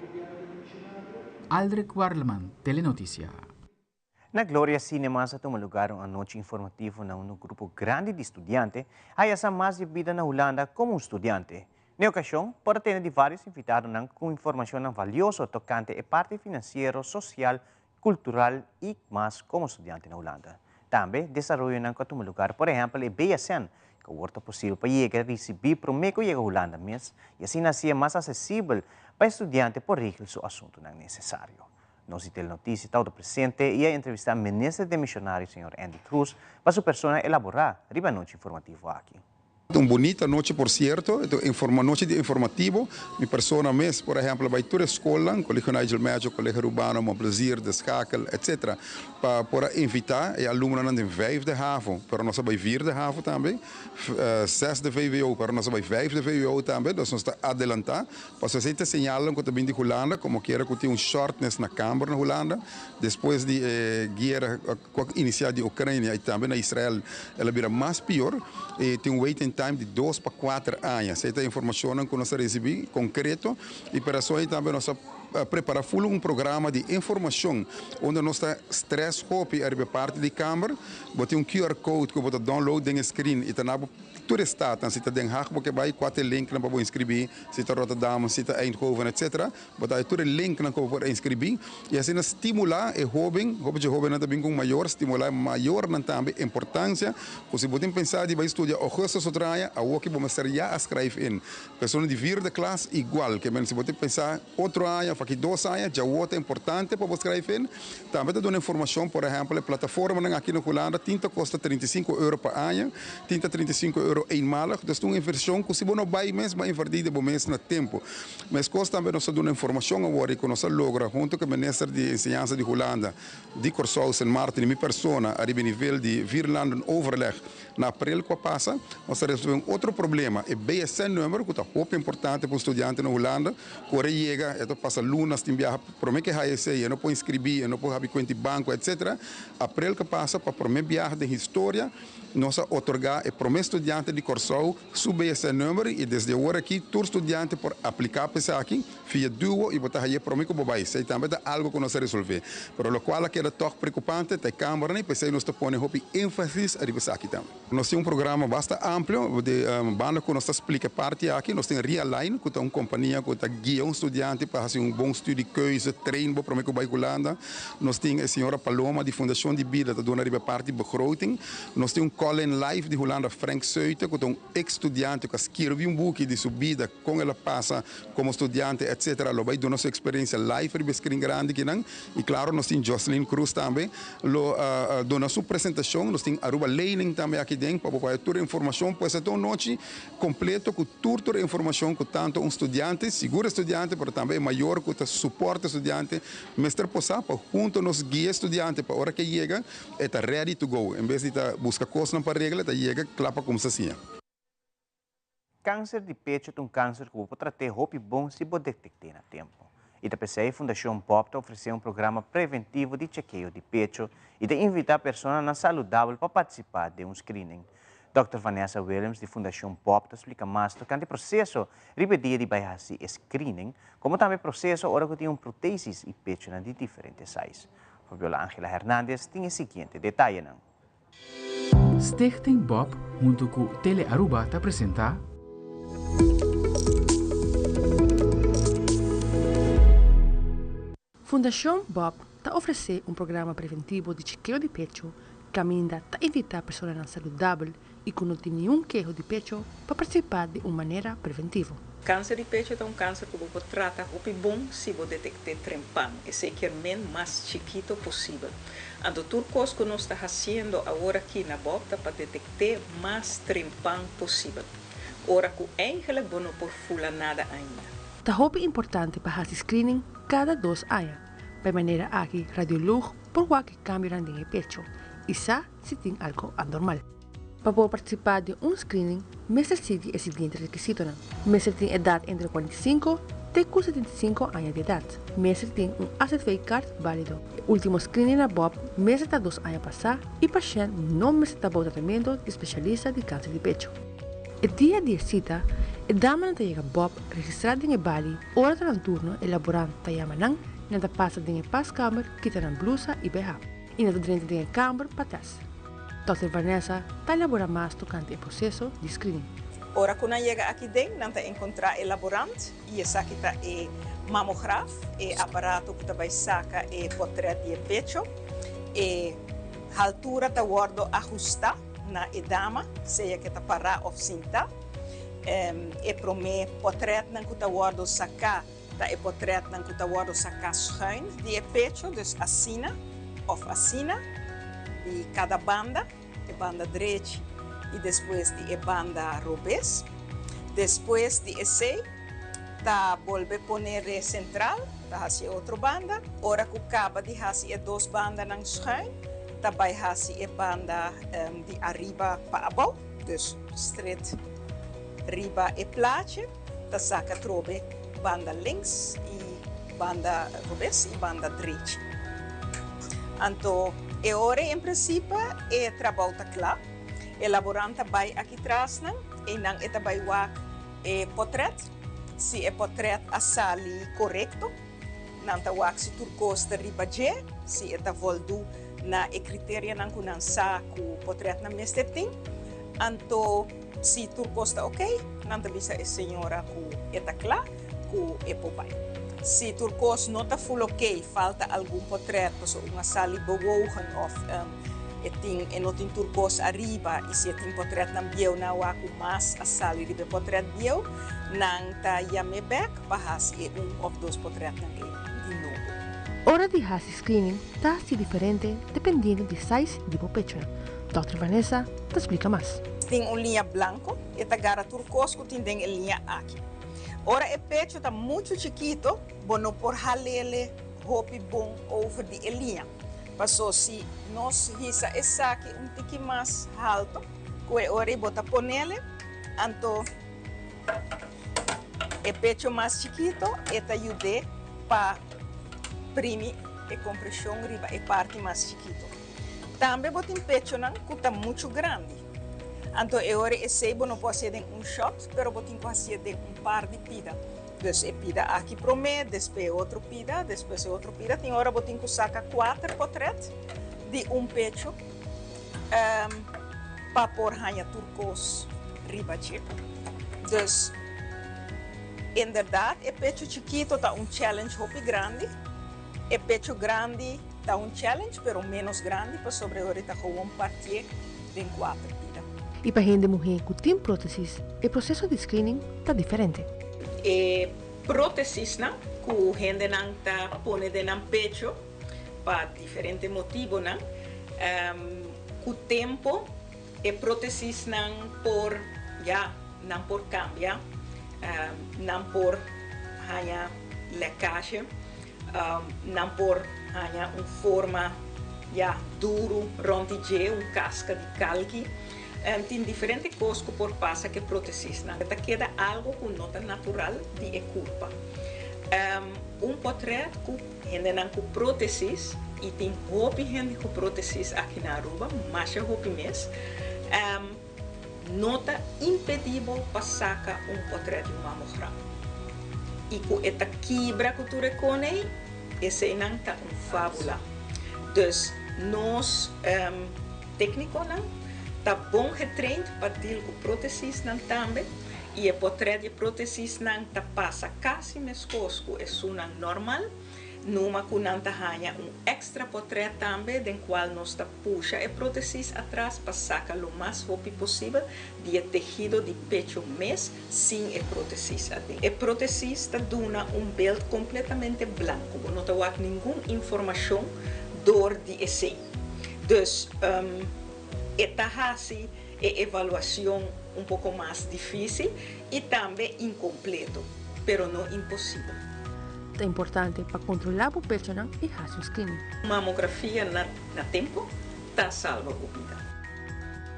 Aldrich Warleman, Telenotícia. Na Gloria Cinemas, ito malugar ang noche informativo na un grupo grande de estudiantes ay asa mais de vida na Holanda como estudiante. Na ocasião, para ter de vários invitados com informação valiosa tocante a parte financeira, social, cultural e mais como estudante na Holanda. Também, desenvolve ng katong lugar, por exemplo, a BSN, que é possível para chegar a receber promeco chegar a Holanda mesmo, e assim nascia mais acessível para estudiantes por regar o assunto não necessário. Nós temos notícia está presente e a entrevistar o ministro de Missionário, Sr. Andy Cruz, para sua persona elaborar a noite informativa aqui. Uma bonita noite, por certo, uma noite de informativo. Minha pessoa mesmo, por exemplo, vai toda a escola, colégio Nigel Médio, colégio Urbano, um prazer, descakel, etc. Para invitar e alunos na 5e HAVO, para nós vai 4e HAVO também, 6e VWO, para nós vai 5e VWO também, nós está adelantar, para você ter sinal que também de Holanda, como que era que tinha shortness na Câmara na Holanda, depois de guerra inicial de Ucrânia e também na Israel, ela vira mais pior, e tem waiting time de 2 para 4 anos. Essa é a informação que nós recebemos, concreto, e para isso também nós preparar um programa de informação, onde nós está stress hope a parte da Câmara, botar um QR Code que você download no screen e tá tudo está, se está Den Haag, porque vai 4 link para você inscrever, se está Rotterdam, se está Eindhoven, etc. Botar tudo link para você inscrever e assim estimular o jovem também com maior, estimular maior também importância, porque se você pensar de vai estudar Augustus ou Traia, a que vamos ser já a escrever em pessoas de 4e classe igual, que se você pensar outro ano, aqui 2 anos, já outra importante para você escrever. Também dá uma informação, por exemplo, a plataforma aqui na Holanda, tinta custa €35 por ano, tinta €35 eenmalig, dus uma inversão que se você não vai mesmo invertir de mês no tempo. Mas custa também nós damos informação agora que nós logra junto com o ministro de Ensinança de Holanda, de Corsau, San Martin, e minha pessoa, a nível de Vierlanden overleg, na abril que passa, nós resolvemos outro problema, o BSN número, que é muito importante para o estudante na Holanda, que chega, e passa lunas, tem viaja, por mim que eu não posso inscrever, eu não posso abrir conta de banco, etc. Abril que passa, para o meu viagem de história, nós otorgar o primeiro estudante de Corsau, subir esse número e desde agora aqui, todo estudante por aplicar para isso aqui, via duo e botar aí para mim que vai ser também algo que nós resolver. Pero o qual que era tão preocupante, a Câmara, e pensei nós ponemos ênfase a isso aqui também. Nós temos programa bastante amplo, de banda que nós explica parte aqui, nós temos Realign, que é uma companhia que guia estudante para fazer bom estudo de keuze, treino para mim que vai Holanda. Nós temos a senhora Paloma, de Fundação de Vida, que dona a parte de begroting. Nós temos Colin Life de Holanda, Frank Suiter, que é um ex-estudante que escreveu book de sua vida, como ela passa como estudante, etc. Ela vai dar nossa experiência live, ele grande que não. E claro, nós temos Jocelyn Cruz também, dona sua apresentação, nós temos Aruba Learning também aqui dentro, para poder toda a informação, pois é uma noite completa com toda a informação que tanto um estudante, seguro estudante, mas também maior que suporte estudante, mestre possa para junto nos guia estudante para a hora que chega, está ready to go, em vez de buscar coisas para regra, está chega, clapa como se assim. Câncer de pecho é um câncer que pode tratar roupa bom se você detectar a tempo. E da PCI, a Fundação Pop ofereceu um programa preventivo de chequeio de pecho e de invitar pessoas saudáveis para participar de um screening. Dr. Vanessa Williams, de Fundação Pop, explica mais sobre o processo de baixar screening, como também o processo hora que tem próteses e pecho de diferentes sizes. Fabiola Ángela Hernández tem o seguinte detalhe. Stichting Bob, junto com Tele Aruba, te apresenta Fundação Bob está oferecendo um programa preventivo de chequeio de pecho que ainda está invitar pessoas saudáveis e que não têm nenhum queijo de pecho para participar de uma maneira preventiva. Câncer de pecho é um câncer que você trata bom se você detectar trempan, e seguramente mais chiquito possível. A doutor Cosco nós está fazendo agora aqui na bota para detectar mais trempan possível. Ora que eigenlijk não por fula nada ainda. Está muito importante para fazer screening cada 2 anos, de maneira aqui radiolog por qualquer cambio no pecho, e se tem algo anormal. Para poder participar de un screening, mestre sigue el siguiente requisito. Mestre tiene edad entre 45 y 75 años de edad. Mestre tiene un ACV card válido. El último screening na Bob, mestre está 2 años pasar y paciente no mestre está bajo tratamiento de especialista de cáncer de pecho. El día de cita, el dama te llega Bob registrado en el Bali, hora de turno, el laborante te llama nan, nada pasa en el pascamber, quitan blusa y BH. Y nada dentro en el camber patas. Dr. Vanessa está elaborando más tocante el proceso de screening. Ahora cuando llega aquí dentro, nanta encontrar el laborante y esa kita el mamograf, el aparato que te saca el portrait de pecho, altura te guardo ajustar na edama, seja que te para of cinta, prome portrait nan que te guardo sacar, ta e portrait nan que te guardo sacar schuin de pecho, dus assina of assina de cada banda, de banda derecha e depois de banda revés. Depois de esse, tá volve poner central, tá hacia outra banda. Ora que acaba de hacia 2 bandas nang schuin, tá vai hacia banda de arriba para abaixo, dus straight riba e plaatje. Tá saca trobe banda links e banda revés e banda direita. Então, e ora em princípio é trabalho tá claro. O laborante vai aqui atrás e não é vai o portrait. Se o portrait a sali correto, não tá o se turcos de ribaje, se é voldo na critério não que não sa o portrait na mestre tem. Então, se turcos tá ok, não tá bisa a senhora que é claro, que é popai. Se turcos não está full ok, falta algum portrait, então uma sali bewogen of não tem turcos arriba e se tem portrait na bio na waku mas a sali ribe portrait bio, não tá yame back para se of 2 portrait na de novo. Hora de hacer screening está así diferente dependiendo del size de pecho. Dr. Vanessa te explica más. Tem linha branco e tá gara turcos que tem linha aqui. Ora o pecho está muito chiquito, bueno por halele hopi bom over de linha. Passou se nós hisa essa aqui tiki mais alto, que ora bota ponele, então o pecho mais chiquito eta ajuda para primi e compressão riba e parte mais chiquito. Também bota pecho não que está muito grande. Então, agora esse não pode ser shot, mas pode ser par de pida. Então, pida aqui para mim, depois outro pida, depois outro pida. Tem hora que saca 4 portrait de pecho para pôr ranha turcos ribache. Então, em verdade, o pecho chiquito está challenge hopi grande. O pecho grande está challenge, mas menos grande, para sobre ahorita com partir de 4. E para gente mulher que tem próteses, o processo de screening está diferente. Próteses que gente não está pondo no pecho para diferentes motivos, com o tempo, próteses não por cambiar, não por ganhar lecagem, não por ganhar forma duro, rondige, casca de calque. Tem diferentes coisas que por passa que próteses. Esta queda algo que não é natural de culpa. Portrait que gente não com próteses e tem roupa gente com próteses aqui na Aruba, mas roupa mesmo, não está impedível para sacar portrait de mamograma. E com esta quebra que tu reconhece, esse não está fábula. Então, nós técnicos está bom retreinado para dealar com próteses também e o portrait de próteses não passa quase mesmo é suna normal numa que não ganha extra portrait também do qual nós puxa a próteses atrás para sacar o mais rápido possível de tecido de pecho mês sem a próteses. A próteses dá belt completamente branco, não tem nenhuma informação dor de esse. Então, esta fase é avaliação pouco mais difícil e também incompleto, mas não impossível. É importante para controlar o pecho e fazer o screening. Mamografia na tempo está salva a vida.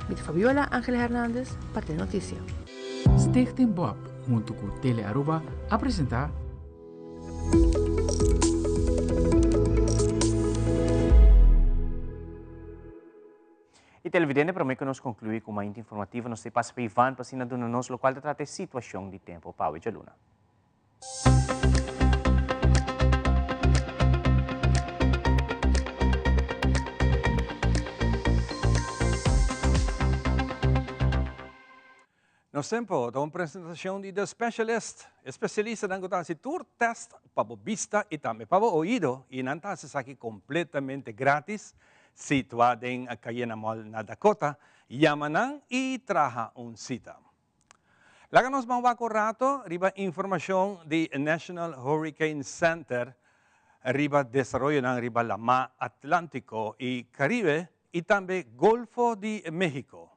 Met Fabiola Ángeles Hernández para Telenoticia. Stichting Bob, junto com Tele Aruba, apresenta E televidente, para mim que nós concluir com uma informativa, nós temos para Ivan, para cima do nosso local de tratar situação de tempo. Pau e Jaluna. Nós temos uma apresentação de The Specialist, especialista em fazer tour test para a vista e também para o ouvido, e não está aqui completamente grátis, situado em Cayena Mall, na Dakota, Yamanan e traja cita. Lá nós vamos a rato, riba informação do National Hurricane Center, riba desarrollo ng riba Lama Atlántico e Caribe, e também Golfo de México.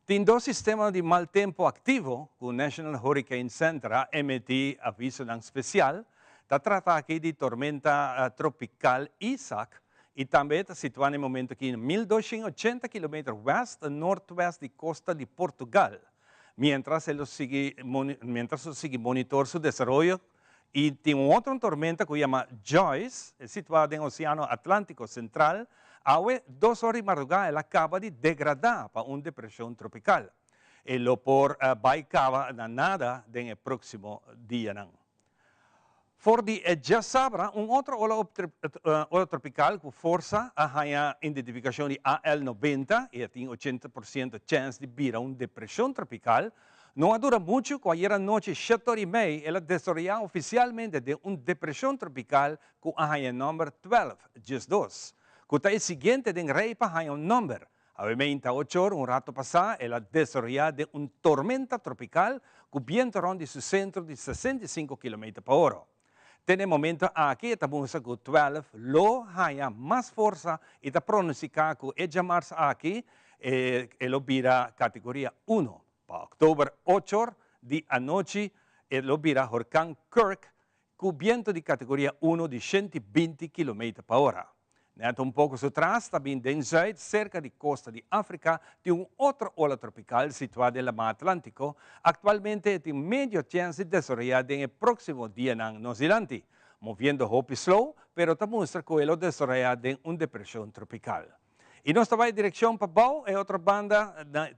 Tem dois sistemas de mal tempo ativo, o National Hurricane Center emite aviso especial, está tratando aqui de tormenta tropical Isaac, e também está situado no momento aqui em 1.280 km west-northwest da costa de Portugal, mientras ele sigue monitor seu desenvolvimento. E tem outra tormenta que se chama Joyce, situada no Oceano Atlântico Central. Awe 2 horas de madrugada ela acaba de degradar para uma depressão tropical. E lo por vai acabar na nada no próximo dia. For de já sabra, outra ola tropical com força a identificação de AL90 e tem 80% de chance de virar uma depressão tropical. Não dura muito, que ayer noite, 7h30, ela desarrollou oficialmente de uma depressão tropical com a número 12, just 2. Que está seguinte de rei para o número. A 28 horas, rato passado, ela desarrollou de uma tormenta tropical com viento de seu centro de 65 km por hora. Tem momento aqui, estamos com 12, lo haya mais força e está pronosticado que ela marça aqui, ela vira categoria 1. Para outubro 8 de a noite, ela vira huracán Kirk, com viento de categoria 1 de 120 km por hora. Um pouco atrás, também em zuid, cerca da costa de África, tem uma outra ola tropical situada no Mar Atlântico. Atualmente tem media chance de desarrollar no próximo dia no Ocidente, movendo hope slow, pero mostra que ela desarrolla em uma depressão tropical. E nós estamos em direção para Bau, é outra banda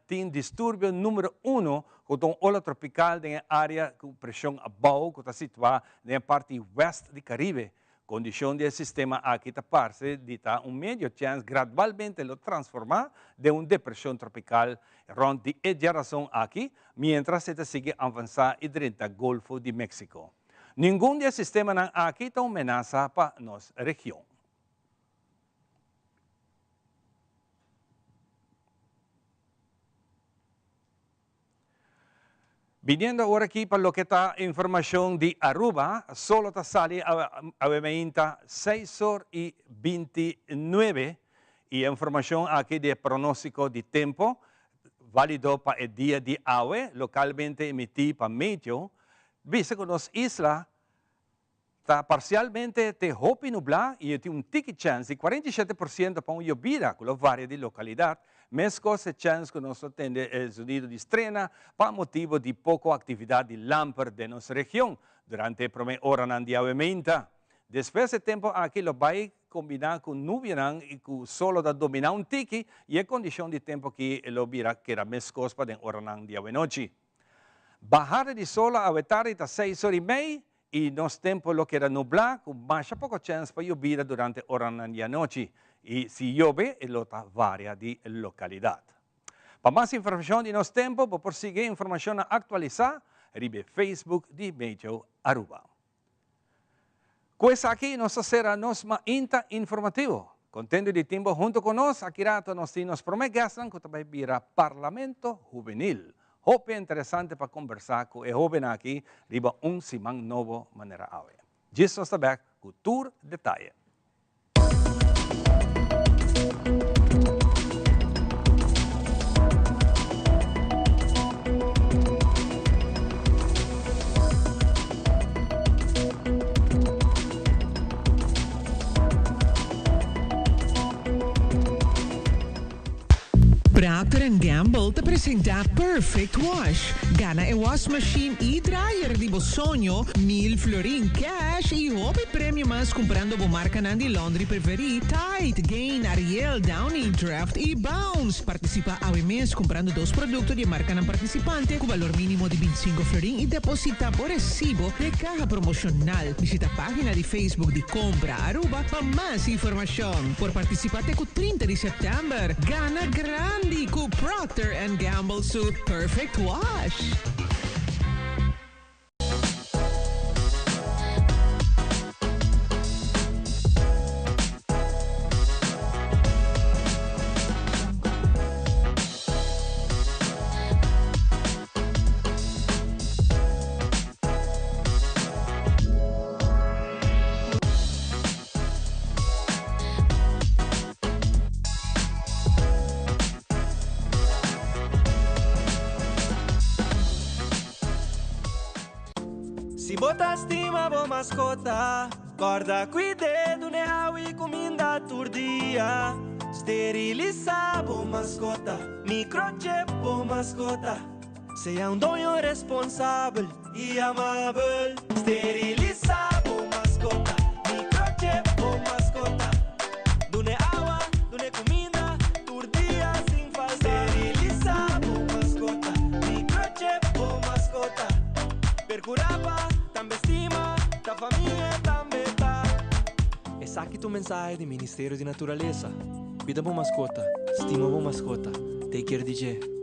tem distúrbio número 1, com uma ola tropical na área com pressão a Bau, que está situada na parte oeste do Caribe. Condição do sistema aqui está parte de medio chance gradualmente lo transformar de uma depressão tropical ronde de razão aqui, mientras se sigue avançar dentro do Golfo de México. Nenhum dos sistemas aqui está ameaça para nossa região. Viniendo agora aqui para o que está a informação de Aruba, solo está sali a 6h29 e a informação aqui de pronóstico de tempo, válido para o dia de hoje, localmente emitido para meio, visto que nas islas está parcialmente de hopi nublado e tem ticket chance de 47% para uma llovida, que varia de localidade. Mesmo a chance que nós temos o sonido de estrena para motivo de pouca atividade de lámpara de nossa região durante a primeira hora do dia 20. Depois de tempo aqui lo vai combinar com nuvem e com o sol da dominar tiki e a condição de tempo que lo virá que era mais cospa de hora do dia 20. Bajada de sol a tarde está 6h30 e nós temos lo que era nublado com mais pouca chance para llovida durante a hora do dia noite. E se llueve, ela varia de localidade. Para mais informação de nosso tempo, por seguir informação atualizada, ribe Facebook de Medio Aruba. Coisa aqui, nós será nosso inta informativo. Contendo de tempo junto conosco, aqui rato nós temos promegastan que também virá Parlamento Juvenil. Hope interessante para conversar com o jovem aqui, riba simang novo maneira awe. Disso está back, cultura detalhe. apresenta Perfect Wash. Gana e wash machine e dryer di Bosogno, 1000 florin cash e hobby prêmio mas comprando bo marca Nandi Laundry preferi, Tide, Gain, Ariel, Downy, Draft e Bounce. Participa a mês comprando 2 produtos de marca ng participante com valor mínimo de 25 florin e deposita por recibo de caja promocional. Visita a página de Facebook de Compra Aruba para mais informação. Por participarte com 30 de setembro, gana grande com Procter & Gamble su Perfect Wash. Se botar estima, boa mascota. Guarda cuidado, né? E comida turdia. Esterilizar, boa mascota. Microchip, boa mascota. Seja dono responsável e amável. Esterilizar, boa mascota. Microchip, boa mascota. Dune água, dune comida, turdia sem falta. Esterilizar, boa mascota. Microchip, boa mascota. Percuraba. Da família também tá. Essa aqui é a mensagem do Ministério de Natureza. Cuida boa mascota, estima boa mascota. Take care, DJ.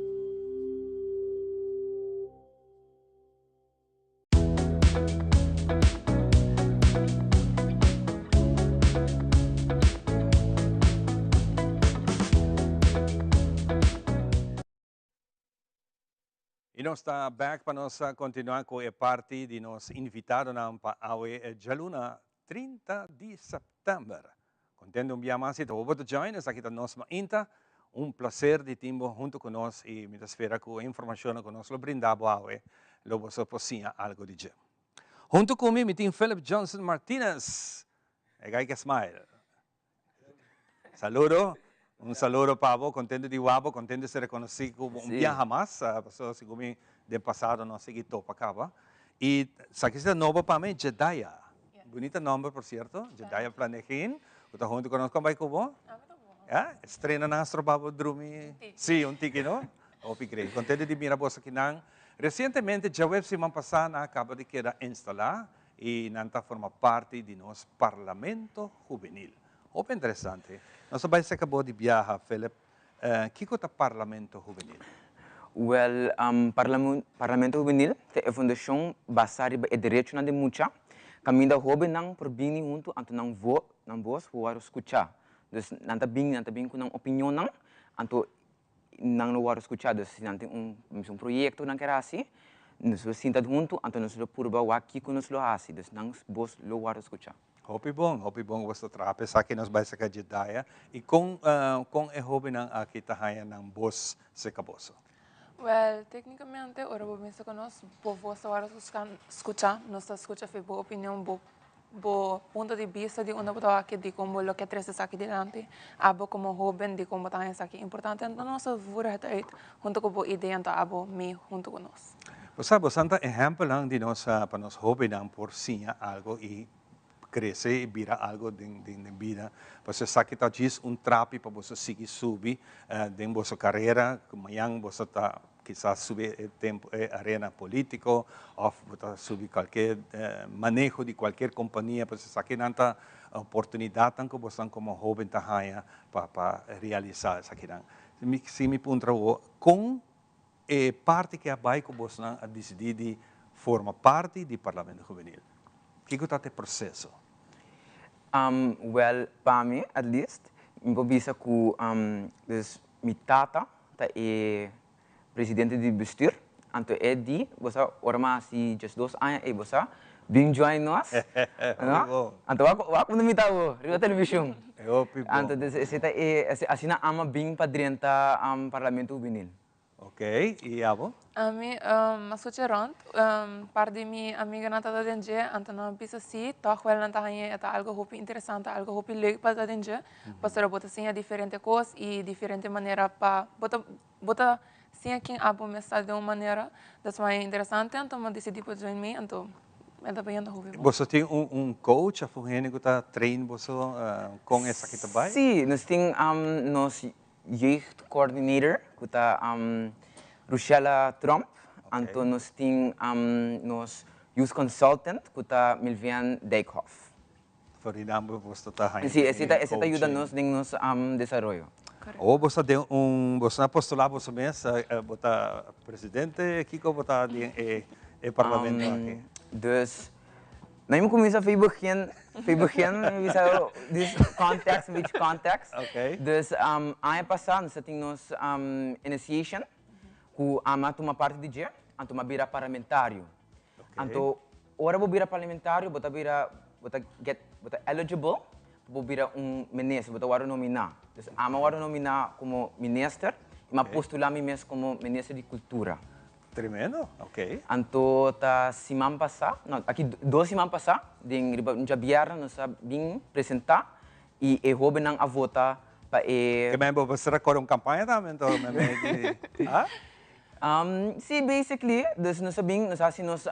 E nós está back para nós continuar com a parte de nós invitado na Awe Jaluna 30 de setembro. Contendo dia mais e todo mundo join, essa aqui está nós mainta. Prazer de timbo junto com nós e me espera com a informação que nós lo brindamos a Awe, lo você possível algo de dia. Junto comigo me tem Philip Johnson Martinez. É guy que smile. Saludo. Saludo, Pablo. Contento de Wabo, contento de ser reconocido como viaje más. Pasó como de passado, não segui topa acaba. E aqui está novo para mim, Jedaya. Bonita nome, por certo. Jedaya Planejin. Está junto conosco, vai como? Estrena na Astro Babo Drumi. Sim, tiki, não? Opigre. Contento de mirar você aqui não. Recentemente, a web semana passada acaba de quedar instalada e nanta forma parte de nosso Parlamento Juvenil. Opa interessante. Nós vai se acabou de viajar, Philip. Que é o Parlamento Juvenil? Well, Parlamento Juvenil é a fundação baseada no direito de mucha. Caminho hobby não por bem junto, anto não voz for escutar. Dus nanta bem com opinião não, anto não lo escutar. Dus nanta projeto não quer assim. Nós sinta junto, anto nós lo purba o aqui que nós lo assim. Dus não voz lo escutar. Hopi bom você trabalha, apesar que nós vai sacar de Jedaya e com é hobby não aqui tahaya ng boss se caboso. Well, tecnicamente, ora vou pensar que nós vamos agora escutar, nós escuta foi boa opinião, bo ponto de vista de uma pessoa que de como lo que traz aqui delante, abo como jovem de como tá isso aqui importante, então nós vamos aí junto com boa ideia, então abo me junto com nós. Você sabe, exemplo lang de nós para nós hobby não por si algo e crescer e virar algo de vida. Você sabe que talvez trapi para você seguir subir em sua carreira, como yang você está quizás subir tempo arena político ou você subir qualquer manejo de qualquer companhia, você sabe que nanta oportunidade que você como jovem tahaya para realizar essa questão. Se me perguntou com parte que vai que você a decidir de formar parte do Parlamento Juvenil. Que é o processo? Well, para mim, at least, eu visa que minha tata é presidente do bestuur, então é de, você orma assim, just 2 anos, e você vem join nós, então eu não me tahu, riba televisão, então essa é assim na ama bem para dentro Parlamento Juvenil. Ok, e abo? Ami masuk rond, par de mi amiga nata da denje, antana bisa si, toch wel nata hanya eta algo hopi interessante, algo hopi leuk para da denje, pasara bota sim a diferente coisa e diferente maneira para bota sim aqui abo me está de uma maneira, das mais interessante, então eu decidi para join me, então é da bem da hobby. Você tem coach, a fugene que está trein você com essa aqui também? Sim, nós temos nosso youth coordinator, que está Rochella Trump, então nós temos nosso youth consultant, que está Milvian Dijkhoff. Voor die naam você está aí. Sim, essa ajuda nós em nosso desenvolvimento. Ou você tem você na postular você mesmo, botar presidente aqui que botar ali parlamento aqui. Dus, nou je começa a begin, we zou dus context, een beetje context. Okay. Dus, ano passado, nós tínhamos initiation, que toma parte de dia, toma vira parlamentário. Então, ora vou vira parlamentário, bota eligible, vou vira ministro, bota waro nominar. Dus, waro nominar como minister, e ma postular me mesmo como ministro de cultura. Tremendo, ok. Então, semana passada, aqui 2 semanas passadas, no dia nós vim apresentar e eu vou não a votar para Que mesmo você recorda uma campanha também, então, sim, basically, nós fazemos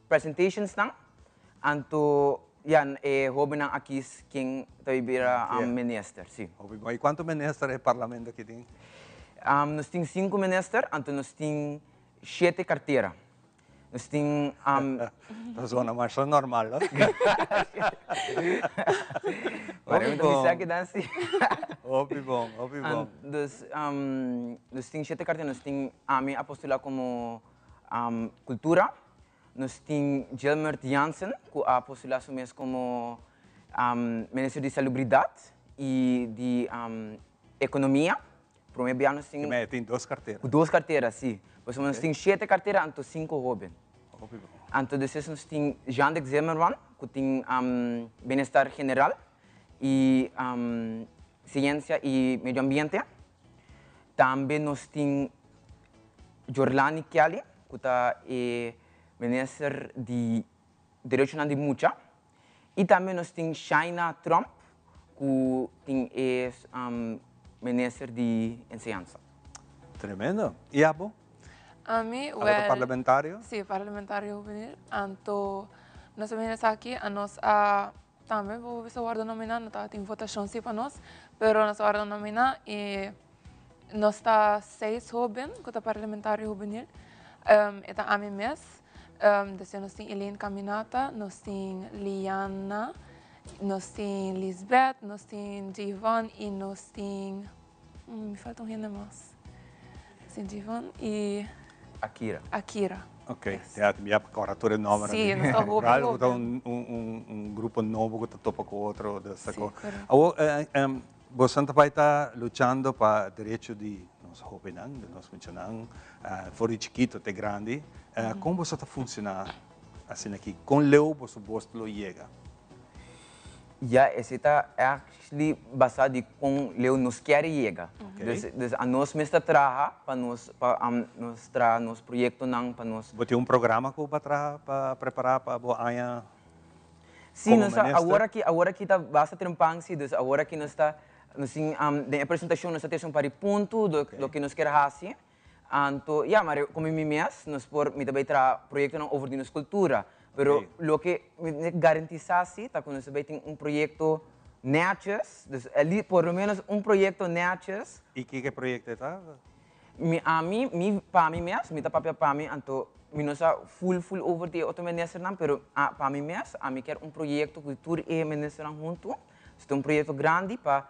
presentations não, então, eu vou não aqui quem vai virar ministro, sim. E quantos ministros do parlamento aqui tem? Nós temos 5 ministros, então nós temos 7 carteiras. Nós temos... Nós vamos mais normal, não? Parece que isso aqui dá assim. Óbvio bom. Nós temos 7 carteiras. Nós temos a postular como cultura. Nós temos Gilbert Jansen, que a postular como ministro de salubridade e de economia. Primeiro ano tem 2 carteiras. 2 carteiras, sim. Nós temos 7 carteiras, então 5 jovens. Então, depois nós temos Jean-Luc Zimmermann, que tem bem-estar general e ciência e meio ambiente. Também nós temos Jorlani Kelly, que está ministro de Direitos de Mucha. E também nós temos Shaina Trump, que é ministro de Enseñanza. Tremendo. E Abo? A mim, parlamentário? Sim, parlamentário juvenil. Então, nós vamos aqui, nós também vou ver se o guarda nominar, não tem votação sim para nós, mas nós guarda nominar e nós está 6 jovens, que é parlamentário juvenil, então a mim mesmo, nós temos Elaine Caminata, nós temos Liana, nós temos Lisbeth, nós temos Jivan e nós temos... me falta gente mais. Temos Jivan e... Akira. Ok, tem a oratória nova. Sim, nós estamos grupo novo que topa com outro. Sim, você vai estar lutando para direito de nós jovens, de nós mencionamos, for chiquito até grande. Como você está funcionando assim aqui? Com Leo, você lo chega? Esse está actually basado em como Leo nos quer chegar. Então, a nós mesmo trabalha para nós trazer nosso projeto não para nós. Você tem programa que para preparar para a Aya? Sim, agora que está basta trampando, agora que nós está na apresentação nós temos para ponto do que nós queremos fazer. Então, mas como mim mesmo, nós por me também trazer projeto não over de nossa cultura. Pero lo que me garantiza está que nós tem projeto Natchez, ali por lo menos projeto Natchez. E que projeto está? Para mim mesmo, para mim, então, nós full over de outro ministro não, pero para mim mesmo, quero projeto cultura e ministro não junto, é projeto grande para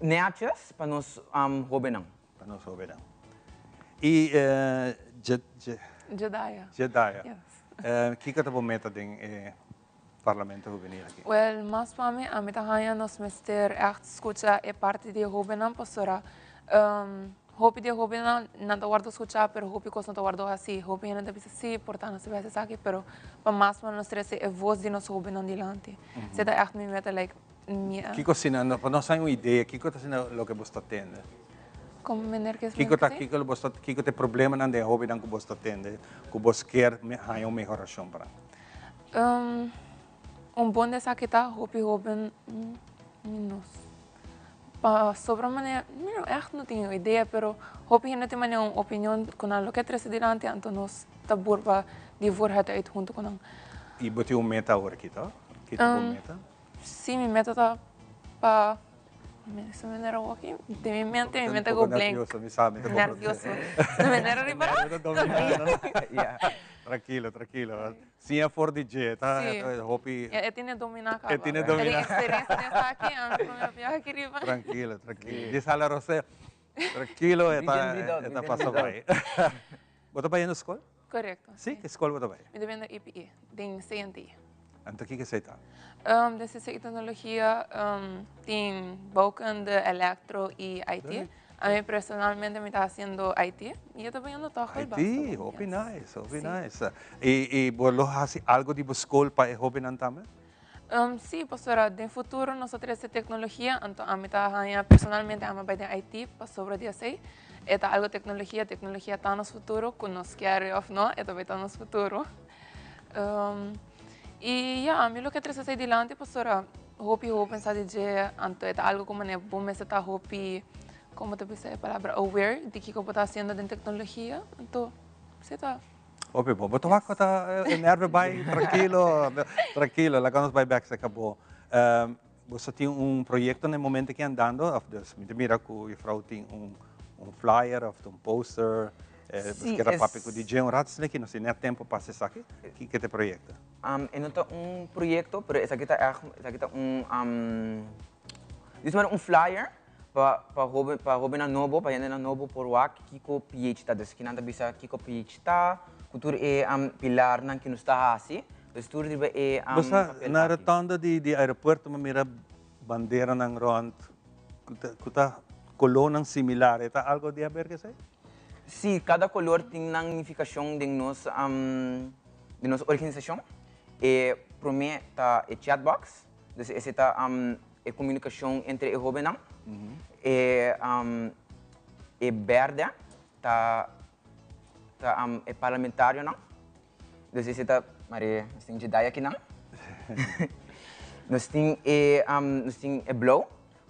Natchez, para nós jovens não. Para nós jovens não. E Jedaya. Yes. Que é a meta do parlamento juvenil aqui? Well, mas para mim, a meta é nós mestre echt escutar é parte de jovem pastora. Hopi de jovem não te guardo escutar, pero hopi coisa não te guardo assim. Hopi não deve ser portanto se vai ser aqui, pero para mais para nós três é voz de nós jovem adiante. Se é echt minha meta like minha. Que cocina, para nós ter uma ideia, que cocina o que você está tendo? Como mener que que tem problema não de jovem que você atende, que você quer uma melhoração para. Bom dessa que tá jovem menos. sobre maneira, echt não tenho ideia, pero hoop je não maneira uma opinião com o que é presidente, então nós tá burba de voorheid uit junto com. E botei um meta agora aqui, tá? Que tipo meta? Sim, minha meta tá para essa maneira aqui, de minha mente go blank. Nervioso, me sabe. Nervioso. De maneira riparada. Tranquilo. Sim, é for DJ, tá? Sim. Eu tinha dominar a Eu tinha dominar. experiência nessa aqui, antes da minha viagem aqui riba. Tranquilo. Diz a Rosé. Tranquilo, está passando bem. Você vai na escola? Correto. Sim, que escola você vai? Eu dependo da IPE, de CNT. Então, o que você está? Dessa tecnologia tem boucan de electro e IT. A mim, personalmente, me está fazendo IT e eu também ando toco o IT, hobby nice. E você faz algo de escola para hobby também? Sim, pastora, no futuro nós temos essa tecnologia, então a mim personalmente a mim vai de IT para sobre dia 6. É algo tecnologia está no futuro, que nós queremos ou não, é também está no futuro. E a mim o que traz essa adiante, pastora, hobby pensar de então é algo como né bom, mas está hobby, como te dizer a palavra aware de que eu está fazendo de tecnologia, então você está. Ope, bom, você vai estar nervo bem, tranquilo, lá quando vai back se acabou. Você tem projeto no momento que andando, dus mira que o Frau tem flyer of poster, que era papel com DJ, rato aqui, não sei, nem tempo para acessar aqui. Que é o projeto? Eu não tenho projeto, mas esse aqui está diz flyer para hobby na novo, para gente na novo por o que o PH está, dus que não bisa que o PH está, cultura é pilar não que nos está assim, dus tudo é Você na rotonda de aeroporto, mira bandeira ng rond, kuta color similar, é algo de haver que sei? Sim, cada color tem uma significação de nossa organização. E para mim é chatbox, então essa é a comunicação entre o jovem e verde, é parlamentário não. Então essa é Maria, nós temos Jedi aqui não. Nós temos blue,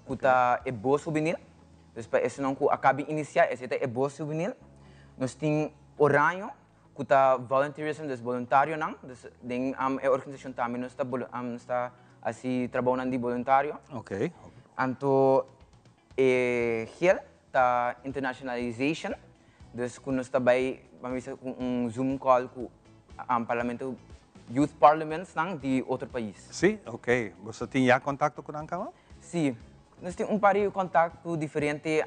que é boa juvenil. Então esse não que acaba de iniciar, esse é boa juvenil. Nós temos orange, que é volunteerism, então voluntário não. Então a organização também nós está assim trabalhando de voluntário. Ok. Então gel, tá internationalization. Então nós também vamos fazer Zoom call com o parlamento. Youth Parliaments de outro país. Sim, ok. Você tem já contato com a Câmara? Sim. Nós temos par de contato diferente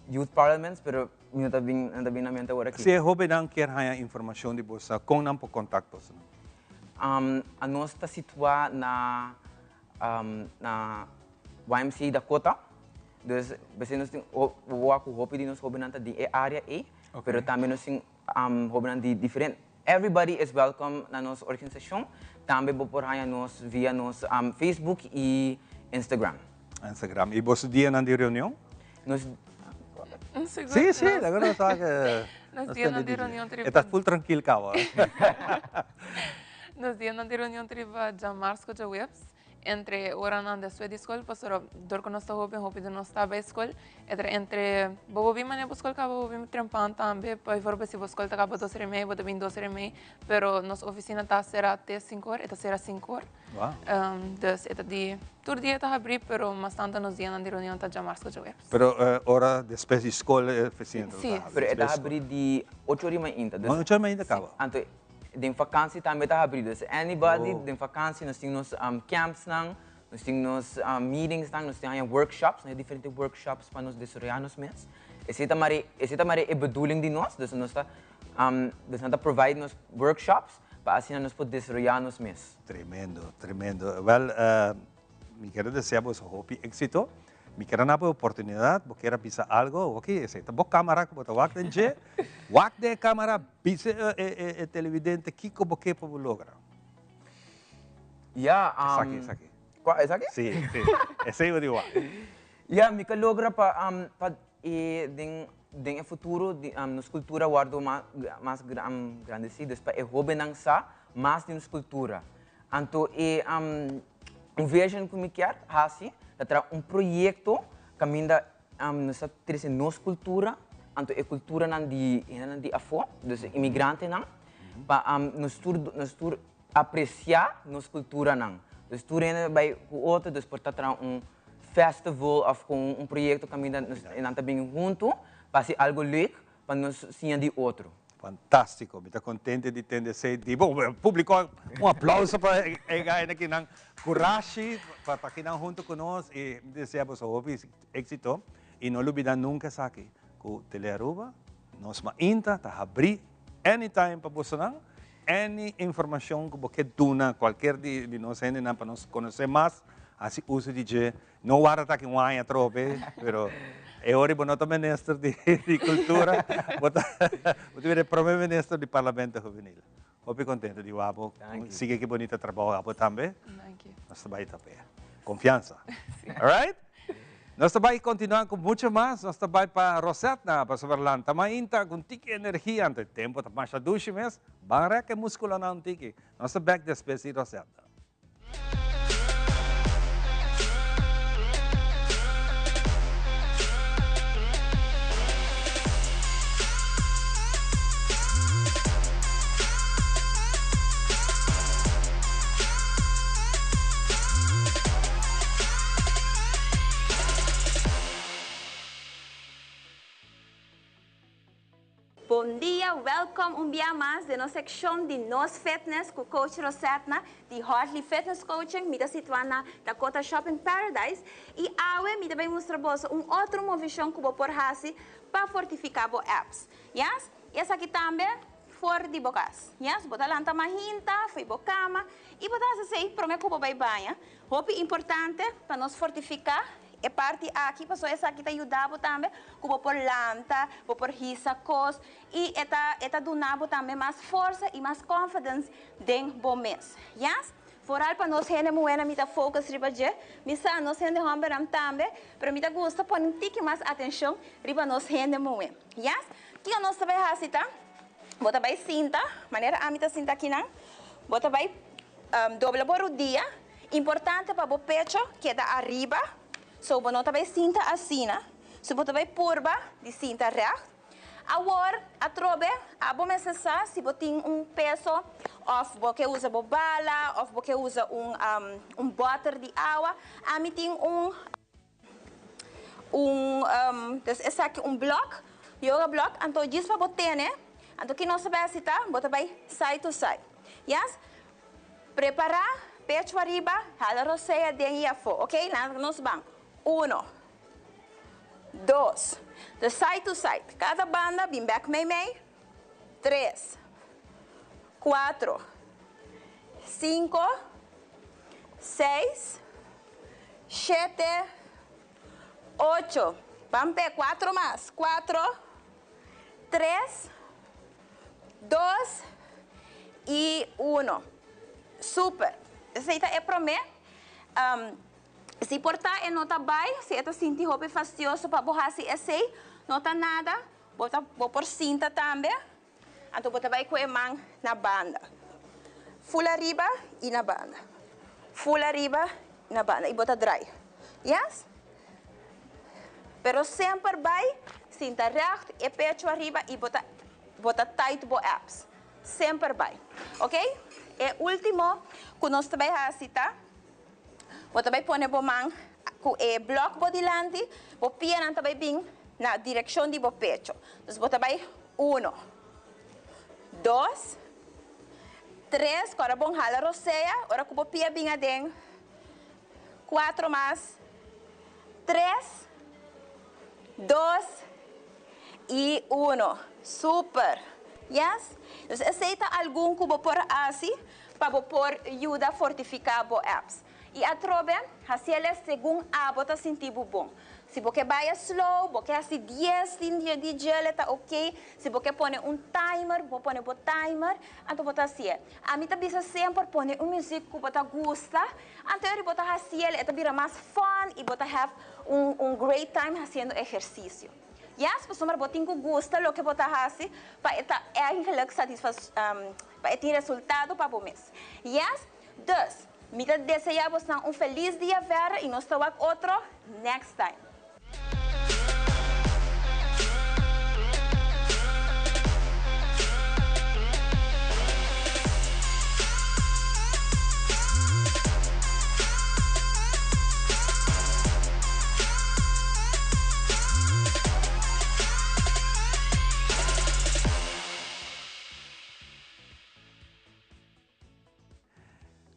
Youth Parliaments, mas não está bem na mente agora aqui. Se é hobby não quer a informação de você, com não por contactos? A nós está situada na YMCA Dakota. Então, nós temos o hobby de nós hobby não de área A, mas também nós temos hobby de diferente. Everybody is welcome na nossa organização. Também vou por aí nós via nosso Facebook e Instagram. E você dia na reunião? Sim, agora nós está nós dia na reunião está full tranquilo cá. Nós dia na reunião triva já março já webs. Entre orang da sua escola, pastor, dor que nós está hobby de nós está bem escola, entre bobo mana escola que bobo trempan também, para ver se escola está acaba 2h30, bodo bem 2h30, pero nossa oficina está será até 5h, eta será 5h. Wow. Dus eta di todo dia está abrir, pero mas tanto nos dia na reunião está já março já webs. Pero hora depois de escola é eficiente. Sim, pero eta abrir de 8h ainda. 8h ainda acaba. De vacância também está abrido. Anybody de vacância, nós temos camps, nós temos meetings, nós temos workshops, diferentes workshops para nós desenvolver nos meses. Esse também é a bedoeling de nós, então nós está provide nos workshops para assim nós poder desenvolver nos meses. Tremendo. Well, me quero desejar vos hobby éxito. Me quero na oportunidade, porque quero pisar algo, ok? Esse tá bom câmera que botar wak de câmera, pisa televidente, Kiko boque para logra. Esse aqui. Qual esse aqui? Sim. Esse aí eu digo. Me quero logra para den futuro nos cultura guardo mais grande sim, depois é hobby não sa mais de nos cultura. Então vision que me quer, assim, tra projeto que ainda nossa treze nos cultura, anto é cultura nan di afo, dus imigrante nan, pa nos tur apreciar nos cultura nan. Dus tur bij outro, dus por tra festival of com projeto que ainda nós bem junto, para ser algo leuk, para nós ser de outro. Fantástico, me está contente de ter esse tipo. Público, aplauso para a que não coragem para que não junto conosco e desejamos éxito e não olvidar nunca aqui que o Telearuba nos mainta, tá abrir anytime para você não, any informação que você duna qualquer de nós ainda para nos conhecer mais, assim uso de não guarda que um ano trope, pero e ora o nosso ministro de Cultura, o primeiro ministro do Parlamento Juvenil. Estou contente de Wabo. Siga que bonito trabalho também. Nós também também. Confiança. Alright? Nós também continuamos com muito mais. Nós também para Rosetta, para Soberlan. Também com tiki energia, ante tempo, mais a 2 meses. Barra que músculo não tiki. Nós também despes de Rosetta. Bom dia, welcome um dia mais de nossa secção de Nos Fitness com o Coach Rosetta de Hartley Fitness Coaching, me da situada na Dakota Shopping Paradise e agora me também mostrar você outro movição que vou por hasi para fortificar os apps. Yes? Essa aqui também fora de bocas. Yes? Botar lanta mahinta, foi bocama e botar assim para mim como vai banha. Hope importante para nos fortificar. É parte aqui, pessoal, essa aqui te ajudava também, como por lanta, por risacos, e eta donava também mais força e mais confiança dentro do mês. Yes? Foral para nós gente moena mita focus riba je, misa nós gente homem também, para mita gosta pôr um tique mais atenção riba nós gente moena. Yes? Que nós também hasita, bota vai cinta, maneira a mita cinta aqui não, bota vai doble por o dia, importante para o pecho que da arriba. So, você vai cinta assim, so, você vai curva de cinta reta. Agora, a trobe, a bom necessário, se você tem peso, ou você usa bala, ou você usa butter de água, a mim tem esse aqui, bloco, yoga block, então, disso para você, né? Então, que nós sabemos, você vai side to side. Yes? Preparar, pecho arriba, hala roceia, dentro e fora, ok? Nós vamos. 1, 2, de side to side. Cada banda, bem back meio. 3, 4, 5, 6, 7, 8. Vamos ver 4 mais. 4, 3, 2 e 1. Super. Esse é para mim. Se portar e nota vai, se você sentir roupa fastidioso para borrar se esse, nota nada, vou por cinta também. Então você vai com a mão na banda. Full arriba e na banda. Full arriba e na banda. E bota dry. Yes? Pero sempre vai, cinta reto e pecho arriba e bota tight bo abs. Sempre vai. Ok? E último, que nós também assim, tá? Você vai pôr a mão com o bloco por delante, o pé não vai vir na direção do pecho. Então, você vai 1, 2, 3, agora bom hala roceia, agora com o pé bem adentro. 4 mais, 3, 2 e 1. Super. Yes? Então, aceita algum que vou pôr assim, para pôr ajuda a fortificar os abs. E a trobe, assim ele segundo a bota sentir bom. Se você vai slow, você assim 10 de gel tá ok. Se você põe timer, você põe timer, então você assim. A mim também sempre põe música que você gosta. Então você assim ele vira mais fun e você have great time fazendo exercício. Yes, pessoal, mas você gosta do que você faz para ter resultado para o mês. Yes, 2. Mita deseamos un feliz día ver y nos toca otro next time.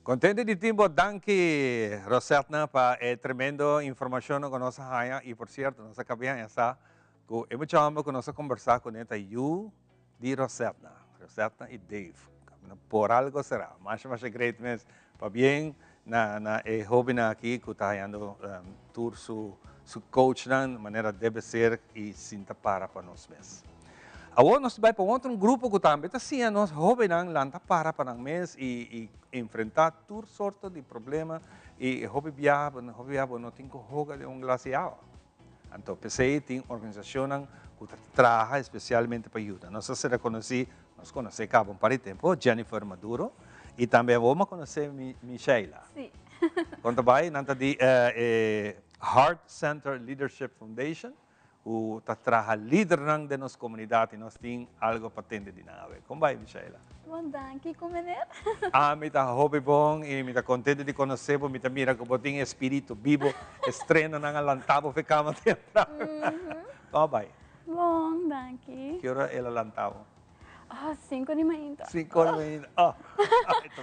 Contente de tiempo, danke Rosetna para tremendo información que nos haya y por cierto, nos acabamos de estar que hemos chamado que nos conversar con esta you de Rosetna y Dave. Por algo será, más great mes, para bien na joven aquí que está haciendo tour su coach de manera debe ser y sin tapar para nos mes. Agora nós vai para outro grupo que também está assim, nós jovens lá para o mês e enfrentar toda sorte de problema e jovem viaja não tem que jogar de glacial. Então, pensei tem organização que trabalha especialmente para ajudar. Nós se nós conhecemos para tempo Jennifer Maduro e também vamos conhecer Michela. Sim. Quando vai, nanta de Heart Center Leadership Foundation. O trabalha líder de nossa comunidade e nós temos algo patente de nave. Como vai, Michela? Bom, danke, como é? Me está hobby bom e me está contente de conhecer, me está mira que tem espírito vivo, estrena na lantavo ficamos temprano. Como vai? Bom, danke. Que hora é a lantavo? 5 de manhã. 5 de manhã.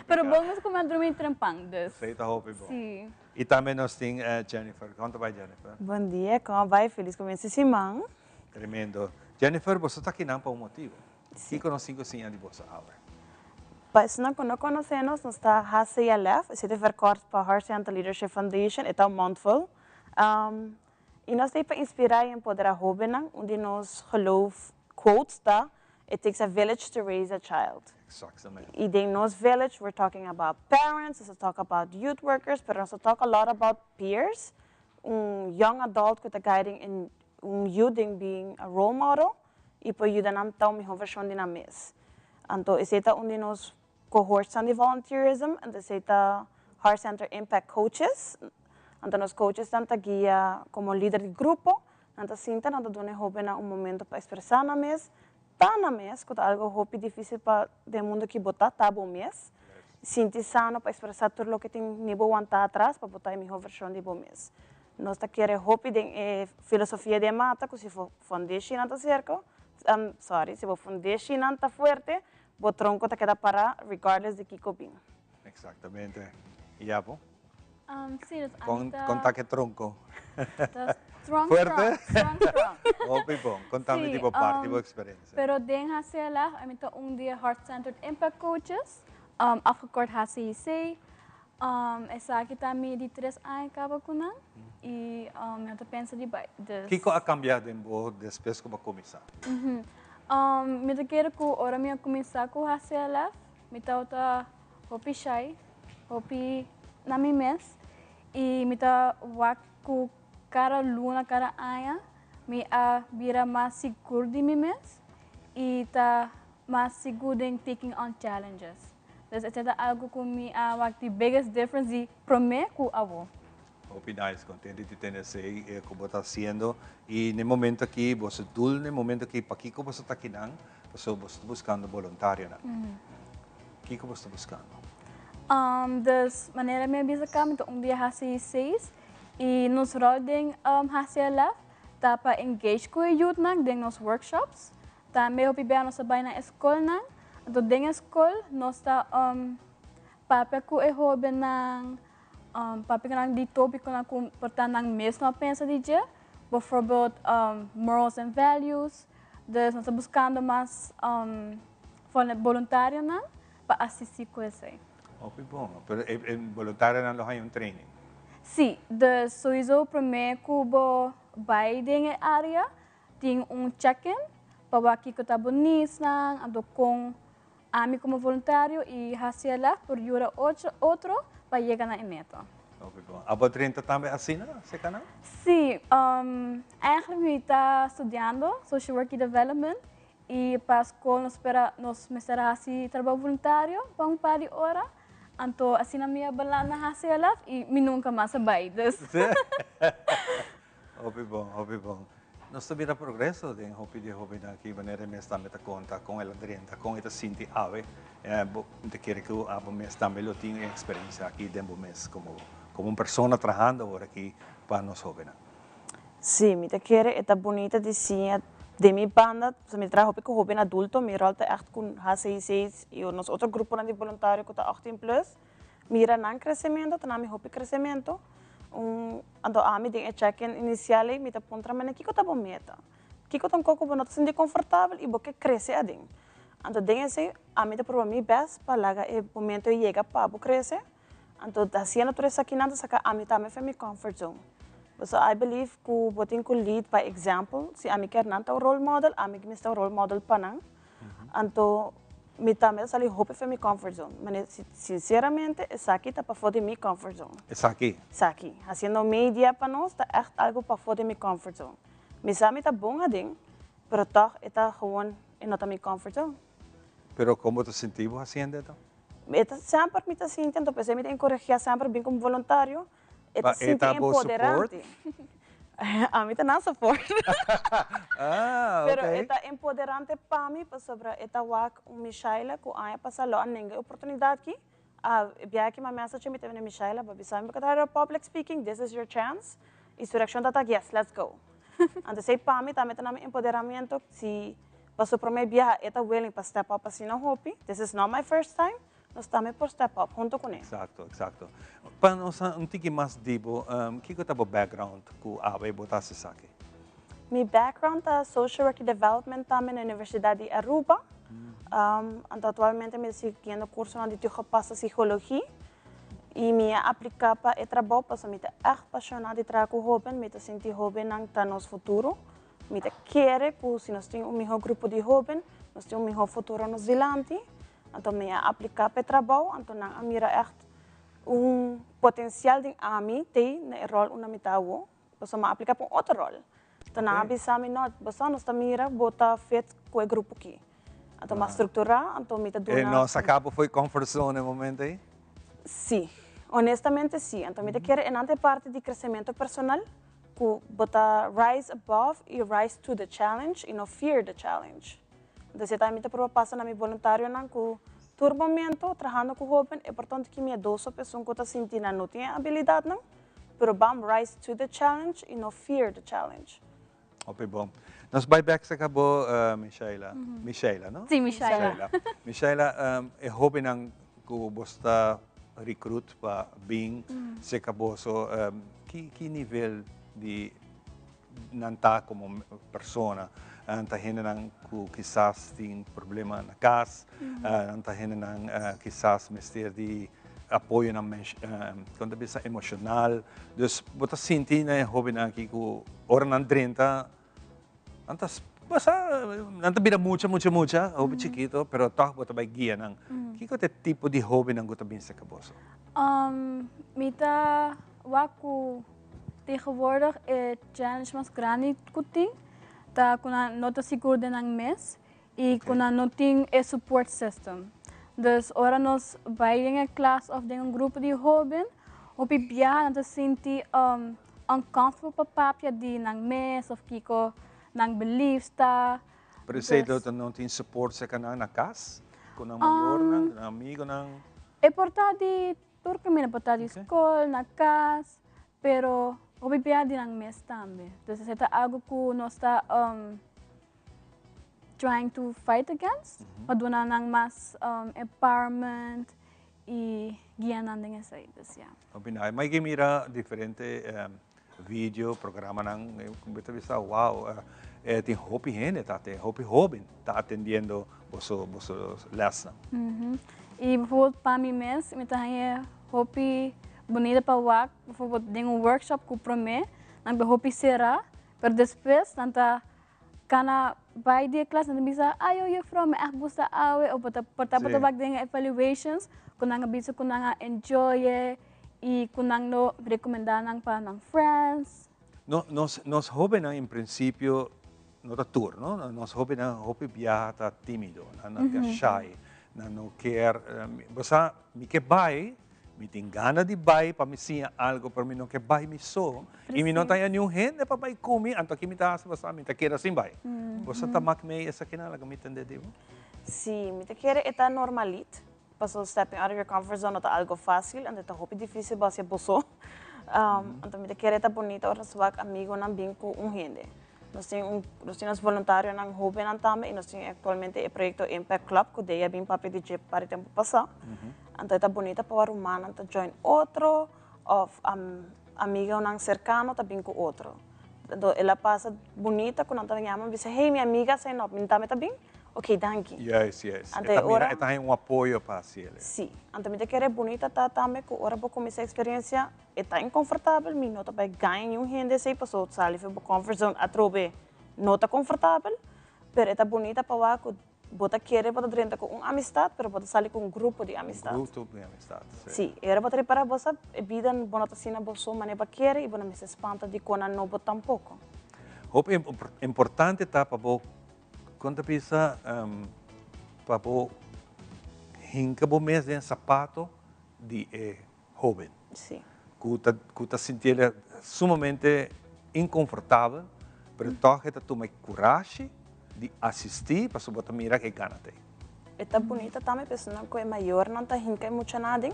Pero bom mas como dormir trampang, dus. Sei, está hobby bom. Sim. E também nós temos Jennifer. Conta vai, Jennifer. Bom dia, como vai? Feliz começo de semana. Tremendo. Jennifer, você está aqui não por um motivo. O que nós 5 anos de você agora? Para não conhecemos, nós está HCLF, esse é verkort para Heart Center Leadership Foundation, é um mondvol. E nós temos para inspirar e empoderar jovens, onde nós geloof quotes da it takes a village to raise a child. Exactamente. In those village, we're talking about parents, we talk about youth workers, but also talk a lot about peers. Young adult with a guiding in youth in being a role model. E por ayudar nam tao mi version din amis. Anto iseta undi nos cohorts on the volunteerism, and iseta Heart Center Impact Coaches. Anto nos coaches tanta guia como líder de grupo, anta sinta nanta done hope na momento para expressar na mes. Tá na mês, que algo hopi difícil para o mundo que botar tá bom mês, sinti sano para expressar tudo o que tem nível aguentar atrás para botar em minha versão de bom mês. Nós tá querendo hopi de filosofia de mata, que se for foundation anta cerco, se for foundation anta fuerte, o tronco tá queda para regardless de que coping. Exatamente. E a bom? Sim, conta que tronco. Fuerte? Strong. Hopi bom, contame tipo parte, tipo experiência. Pero den HCLF, dia Heart Centered Impact Coaches, afgekort HCIC. Essa aqui tá me de 3 anos acaba com não. E eu tô pensando de baixo. Que co a cambiar de boa depois que vai começar? Me quero que ora me começar com HCLF, me tá hopi shy, hopi na mi mês e me tá waku cara luna, cara aia, me a vira mais seguro de mim mesmo e tá mais seguro em taking on challenges. Então, é algo que me a the biggest difference de para mim com a avó. Opinais, contente de ter esse como está sendo e no momento aqui você dul no momento aqui para que você está aqui não, você está buscando voluntário não. Que você está buscando? Das maneira me bisa kami to dia hasi 6 e nos roding HCLF tá para engage com o youth nang deng nos workshops tá meio pibe nos sabay na escola nang do deng escola nos tá papel ko e hobe nang papel nang di topic ko nang portan nang mes na pensa di dia bijvoorbeeld morals and values dus nós buscando mais voluntário nang para assistir com esse. Ok, bom. Pero voluntário não hay um training. Sim, dus sowieso primeiro que vai em área tem check-in para que está bonito nang ando com ami como voluntário e HCLF por ayudar outro para chegar na meta. Ok, bom. Abo 30 também assina esse canal? Sim, eigenlijk eu está estudando social work e development e para a escola nos será assim trabalho voluntário para par de hora. Anto assim na minha balana hasil laf e mi nunca mais sabay. Hopi bom. Nós também progresso de hopi de hopi na que maneira mes também ta conta com ela drenta com esta sinti ave te quer que o abo mes também lo tenho experiência aqui dentro mes como pessoa trabalhando agora aqui para nós jovens. Sim, me te quer esta bonita de sim de minha banda, se me trabalho com jovem adulto, me rolta echt com H66 e nós outro grupo de voluntário que está 18 plus, mira nan crescimento, tá na mi hopi crescimento. Ando ami ding check-in inicial mi ta puntra mana kiko ta bometa kiko tam koko bono sindi confortável e boke cresce ading ando ding esse ami ta prova mi best para laga e momento chega para bo cresce ando da siena tu essa kinanda saka ami ta me mi comfort zone so I believe ku botin ku lead by example si ami quer nanta role model ami que mista role model panang ando mi também sali hope for mi comfort zone, mas sinceramente essa aqui tá para fora de mi comfort zone. Essa aqui? Essa aqui, fazendo media para nós tá echt algo para fora de mi comfort zone. Mi sabe tá bom a ding, pero toch está gewoon em nota mi comfort zone. Pero como te sentimos haciendo esto? Eta sempre me tá sentindo, pensei me encorajar sempre bem como voluntário, eta senti empoderante. A mim tá na support. Pero esta empoderante para mim, para sobre esta wak Michaela, que aya passar lá nenhuma oportunidade aqui. Bia aqui uma mensagem me teve na Michaela, babi sabe que tá public speaking, this is your chance. Insurrection tá yes, let's go. Então sei para mim também tá na empoderamento, se passou para mim bia esta willing para step up assim na hope. This is not my first time. Nós estamos por step up junto com ele. Exato. Para nós um pouquinho mais dibo, que é o background que a Ave botasse aqui? Meu background é Social Work Development também na Universidade de Aruba. Atualmente me seguindo curso onde eu faço psicologia e me aplicar para o trabalho, porque me é apaixonada de trabalhar com jovens, me sinto jovem no nosso futuro. Me quero que se nós temos melhor grupo de jovens, nós temos melhor futuro nos dilante. Então me aplicar para o trabalho, então a mira echt potencial de ami tem na rol una mitawo, você me aplicar para outro rol. Então na bisa me not, você nós mira bota feito com o grupo aqui. Então uma estrutura, então me tá dando. E nossa capa foi comfort zone no momento aí? Sim, honestamente sim. Então me quer em ante parte de crescimento personal, que bota rise above e rise to the challenge e não fear the challenge. Então se também tá prova passa na mi voluntário não que turmamento, trabalhando com jovem, é importante que minha doce pessoa que está sentindo não tem habilidade não, pero vamos rise to the challenge e não fear the challenge. Ok, bom. Nós buyback se acabou, Michaela. Michaela, não? Sim, Michaela. Michaela, é jovem não que você recruta para bem, se acabou, so, que nível de nanta como pessoa? Anta gente nang quizás tem problema na casa, anta gente nang quizás mister de apoio na quando bisa emocional. Dus bota sentir na jovem aqui que ora nan 30 antas basta anta bira mucha jovem chiquito, pero toh bota vai guia nang. Que é tipo de jovem nang guta bin sa kaboso? Mita waku tegenwoordig challenge mas grande kuting. Ta kuna nota seguro de nang mes e kuna noting e support system. Dus ora nos vai em class of de grupo de jovem, o pibia na senti uncomfortable papapia de nang mes of kiko nang beliefs ta. Pero sei do não tem support sa kanang na casa, kuna maior nang amigo nang. É portadi turco mina portadi escola na casa, pero o bebê de nang mes também. Então, isso é algo que nós está trying to fight against. Paduna nang mas empowerment e guianan dengan saya. Obinay, may gimira diferente video, programa nang beta bisa wow, tem hopi hene tate, hopi jovem tá atendendo boso lesson. E bijvoorbeeld para mim mes, me tá hopi bonita para wak, bijvoorbeeld tem workshop que promê, nang hopi será, pero depois nanta kana by the class nanta bisa ayo juffrouw me echt gusta awe of porta bak dengan evaluations, kunang bisa kunang enjoy e kunang no recomendar nang para nang friends. Nos jovem em princípio no tour, no? Nos jovem hopi viaja tímido, não shy. na não quer, basta me que vai, me tem gana de vai para me sim algo para mim não que vai me só e me não tem nenhum rende para vai comer, então que me tá basta me tá quer assim vai. Você tá mak me essa que nada que me entende devo? Sim, me te quer eta normalit. Paso stepping out of your comfort zone tá algo fácil, ande tá hopi difícil basta boso. Então me te quer eta bonita ora swak amigo nan bem com rende. Nós temos voluntários na Hope na Tame e nós temos atualmente o projeto Impact Club, que daí é bem papel de jeep para o tempo passado. Então é bonita para o humano, então join outro, ou amiga não cercano, também com outro. Então ela passa bonita quando nós chamamos, diz, hey, minha amiga, sei não, me tá bem? Ok, thank you. Yes. Então é apoio para si. Sim. Então me quer bonita tá também que ora para começar a experiência, está inconfortável, me nota para ganhar rende sei passou, sabe, foi para comfort zone atrobe, nota confortável, pero está bonita para que bota querer bota dentro com amistad, pero bota sair com grupo de amistad. Grupo de amistad. Sim. Era para preparar você vida bonita sina bosso, mas para querer e bona me se espanta de quando não bota tampouco. Hope importante tá para quando pensa para hinca bom mês de sapato de jovem. Sim. Que sentir sumamente inconfortável, mas toque tá tomar coragem de assistir para botar mira que gana tem. Está bonita também, pessoa que é maior não tá hinca muito nada.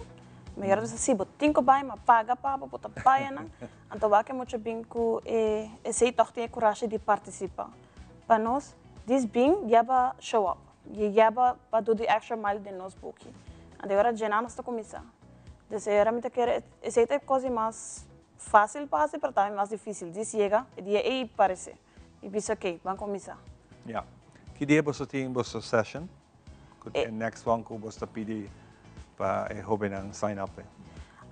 Maior é assim, botinho vai, mas paga para botar paia não. Então vai que muito bem que esse toque tem coragem de participar. Para nós this being yaba show up. Yaba para do the extra mile de nós book. Agora já não está começar. Desde me quer essa é coisa mais fácil para fazer, mas também mais difícil. Diz chega, dia aí parece. E pensa ok, vamos começar. Yeah. Que dia você tem você session? Next one que você pedir para jovem sign up.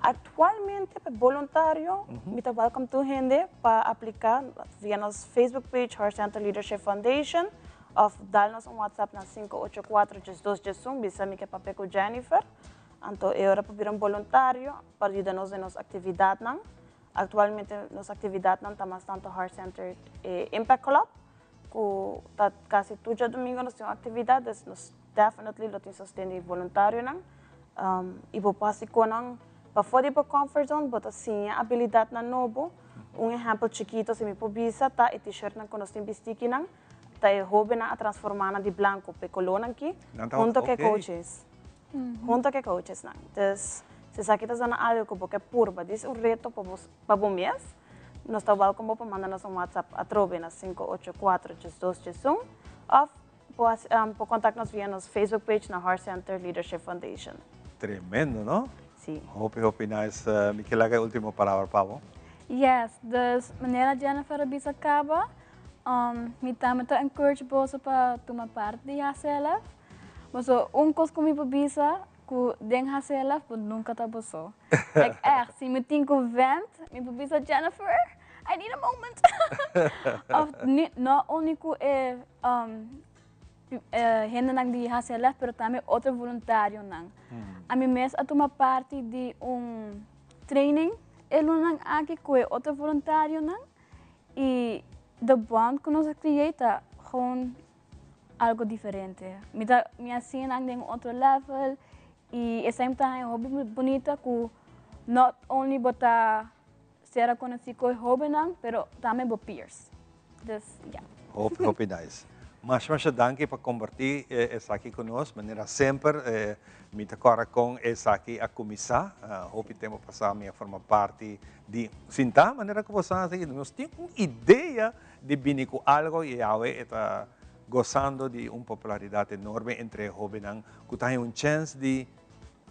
Atualmente, para voluntário, me tá welcome to gente para aplicar via nosso Facebook page, Heart Center Leadership Foundation, ou dar-nos WhatsApp na 584-1221, bisa me que papel com Jennifer. Então, eu era para vir voluntário para ajudar-nos em nossa atividade. Atualmente, nossa atividade não está mais tanto Heart Center Impact Club, que tá quase todo dia domingo nós temos atividades, nós definitely temos sustento voluntário. E vou passar com para fora para comfort zone, bota assim a habilidade na novo. Exemplo chiquito, se me pobisa, tá e t-shirt na nós temos sticky nang, tá e hobby na a transformar de branco pe color aqui, junto que coaches. Junto que coaches nang. Então, se sabe que zona algo que porque purba, diz reto para bom mês. Nós tá welcome para mandar nos WhatsApp a trobe na 584-1221 ou por contato nos via nos Facebook page na Heart Center Leadership Foundation. Tremendo, não? Sim. Hope nice. Me que laga a última palavra, Pablo. Yes, dus maneira Jennifer bisa acaba, me também tá encourage você para tomar parte de HCLF. Mas coisa que me bisa que dentro HCLF, mas nunca tá boso. Like se me tem que vent, me bisa Jennifer, I need a moment. Not only que gente nang di HCLF, pero também outro voluntário nang. A mim mesmo a tomar parte de training, ele nang aqui com outro voluntário nang, e the bond que nós criamos gewoon algo diferente. Me assim nang em outro level, e é sempre um hobby bonito que not only bota ser conhecido como hobby nang, pero também bo peers. Dus yeah. Hope nice. Mas danke por compartir essa aqui conosco, maneira sempre me tocar com essa aqui a começar. Hope temos passar a formar parte de sinta maneira que você nós temos uma ideia de vir com algo e agora está gozando de uma popularidade enorme entre jovens que tem chance de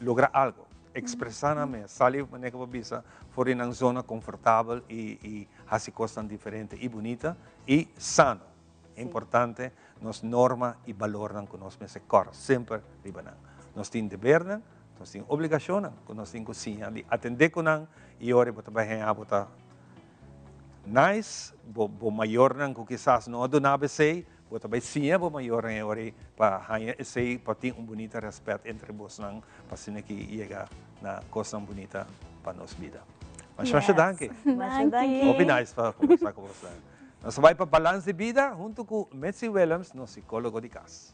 lograr algo, expressar na mesa, sair maneira que bisa fora em zona confortável e fazer coisas diferentes e bonita e sano. É importante nos norma e valor que nós se cor sempre ribanan. Nós temos dever, nós temos obrigação, nós temos cozinha de atender com nang e ora bota vai bota nice, bo maior nang que quizás não do nada sei, bota vai sim bo maior nang ora para sei para ter bonita respeito entre vós nang para sina que chega na coisa bonita para nós vida. Mas danke. Hope nice para conversar com você. Nós vamos para Balance de Vida junto com Metsi Willems, nosso psicólogo de casa.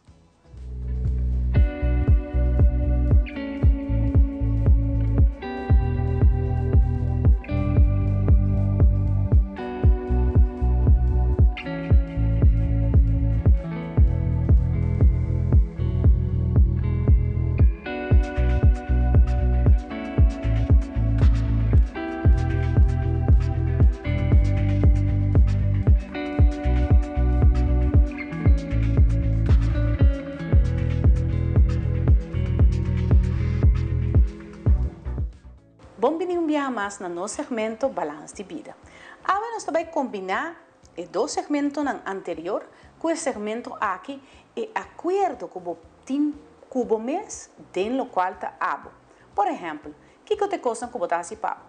bom venir mais no nosso segmento Balance de Vida. Agora nós vamos combinar os dois segmentos anterior com o segmento aqui e acordo com o team cubo mês dentro do qual está abo. Por exemplo, o que te costa que botar assim papo?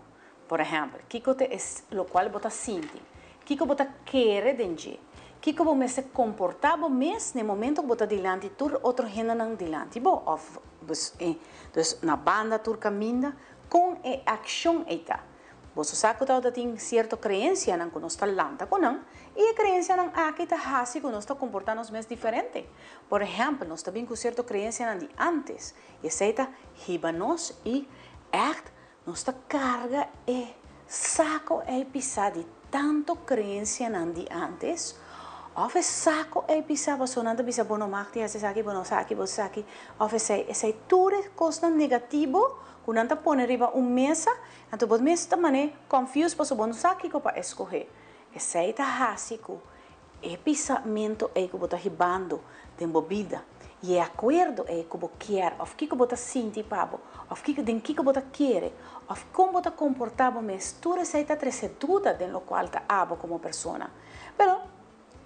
Por exemplo, o que o qual botar sente? O que botar querer dentro? Que você se comportava mesmo no momento que você dilante tur outro gente não dilante bo of dus na banda tur caminha com a ação eita você sabe que tem certa crença não que nós está lanta com não e a crença não aqui está assim que nós está comportando nos mais diferente por exemplo nós também com certa crença não de antes e aceita riba nós e echt nós está carga e saco e pisar de tanto crença não de antes of saco e pisava sonando bisa bono makti ase saki bono saki bo saki of sei ture costa negativo kunanta pone riba mesa anto bod mesa tamane confused paso bono saki ko pa escorrer sei ta hasico e pensamento é que bota ribando tem bebida e é acordo é que bo quer of que bota sinti pabo of que den que bota quer of como bota comportava mistura sei ta treceduda den lo qual ta abo como persona pero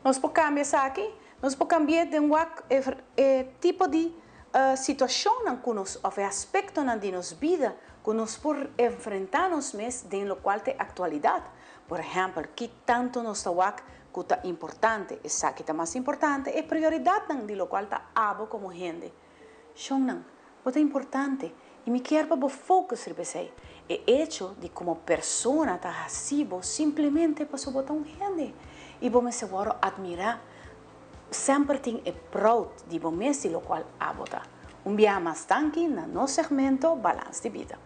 nós podemos cambiar aqui, nós podemos cambiar de tipo de situação que nós, ou aspecto de nossa vida que nós podemos enfrentar-nos mesmo dentro do qual tem atualidade. Por exemplo, que tanto nós estamos que está importante, essa que está mais importante, é prioridade de lo qual está abo como gente. Então, não, é importante e me quero para foco sobre isso. É hecho de como pessoa está assim, simplesmente para botar gente. E vamos seguro admirar, sempre tem proud de você lo qual abota. Dia mais tanque no nosso segmento Balance de Vida.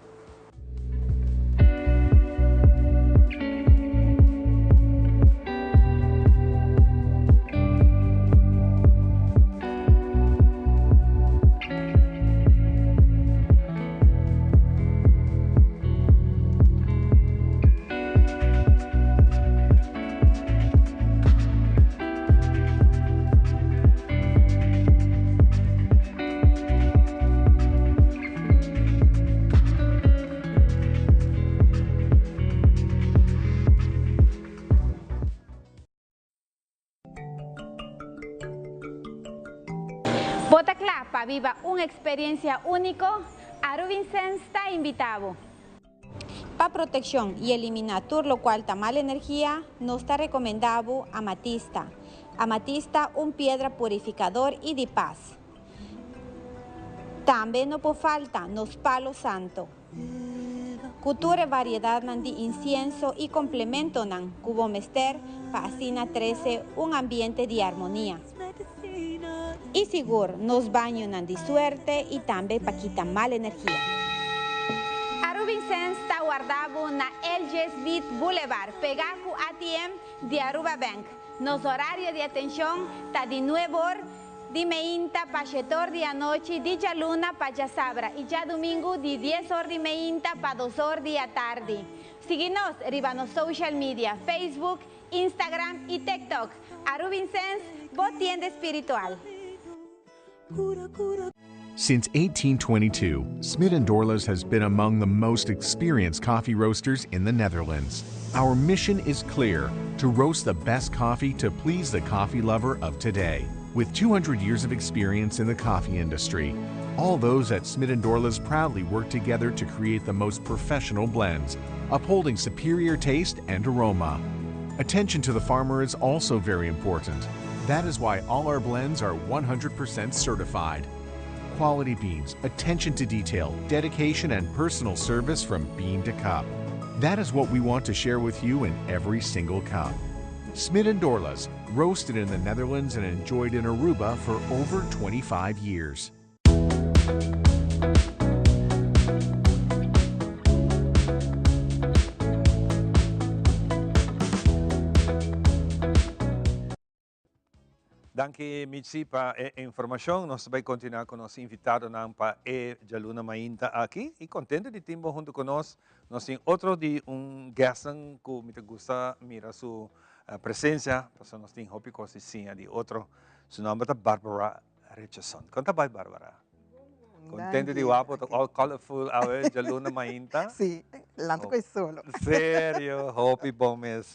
Botaclá, para viva uma experiência única, a Rubinsen está invitado. Para proteção e eliminar tudo o qual está mal energia, nos está recomendado amatista. Amatista, pedra purificador e de paz. Também não pode faltar nos palo santo. Cultura variedade de incienso e complemento nan cubo mester para assim trazer ambiente de harmonia. E seguro nos banhos de suerte e também para quitar mal energia. A Rubinsen está guardado na LG Smith Boulevard, pegado com ATM de Aruba Bank. Nos horário de atenção está de 9 horas de meinta para 7 horas da noite, de já luna para já sabra e já domingo de 10 horas de meinta para 2 horas da tarde. Siga-nos arriba no social media, Facebook, Instagram e TikTok. A Rubinsen, boa tienda espiritual. Since 1822, Smit & Dorlas has been among the most experienced coffee roasters in the Netherlands. Our mission is clear, to roast the best coffee to please the coffee lover of today. With 200 years of experience in the coffee industry, all those at Smit & Dorlas proudly work together to create the most professional blends, upholding superior taste and aroma. Attention to the farmer is also very important. That is why all our blends are 100% certified. Quality beans, attention to detail, dedication, and personal service from bean to cup. That is what we want to share with you in every single cup. Smit & Dorlas, roasted in the Netherlands and enjoyed in Aruba for over 25 years. Danke Mitzi para a informação. Nós vamos continuar com nosso invitado para Jaluna Mainta aqui e contente de ter junto conosco. Nós temos outro de guest que me gusta mirar sua presença. Então nós temos hopi coisa sim de outro. Seu nome é Barbara Richardson. Conta bem, Barbara. Contente de guapo, all colorful, Jaluna Mainta. Sí, Lanto ko solo. Sério, Hopi bom mês.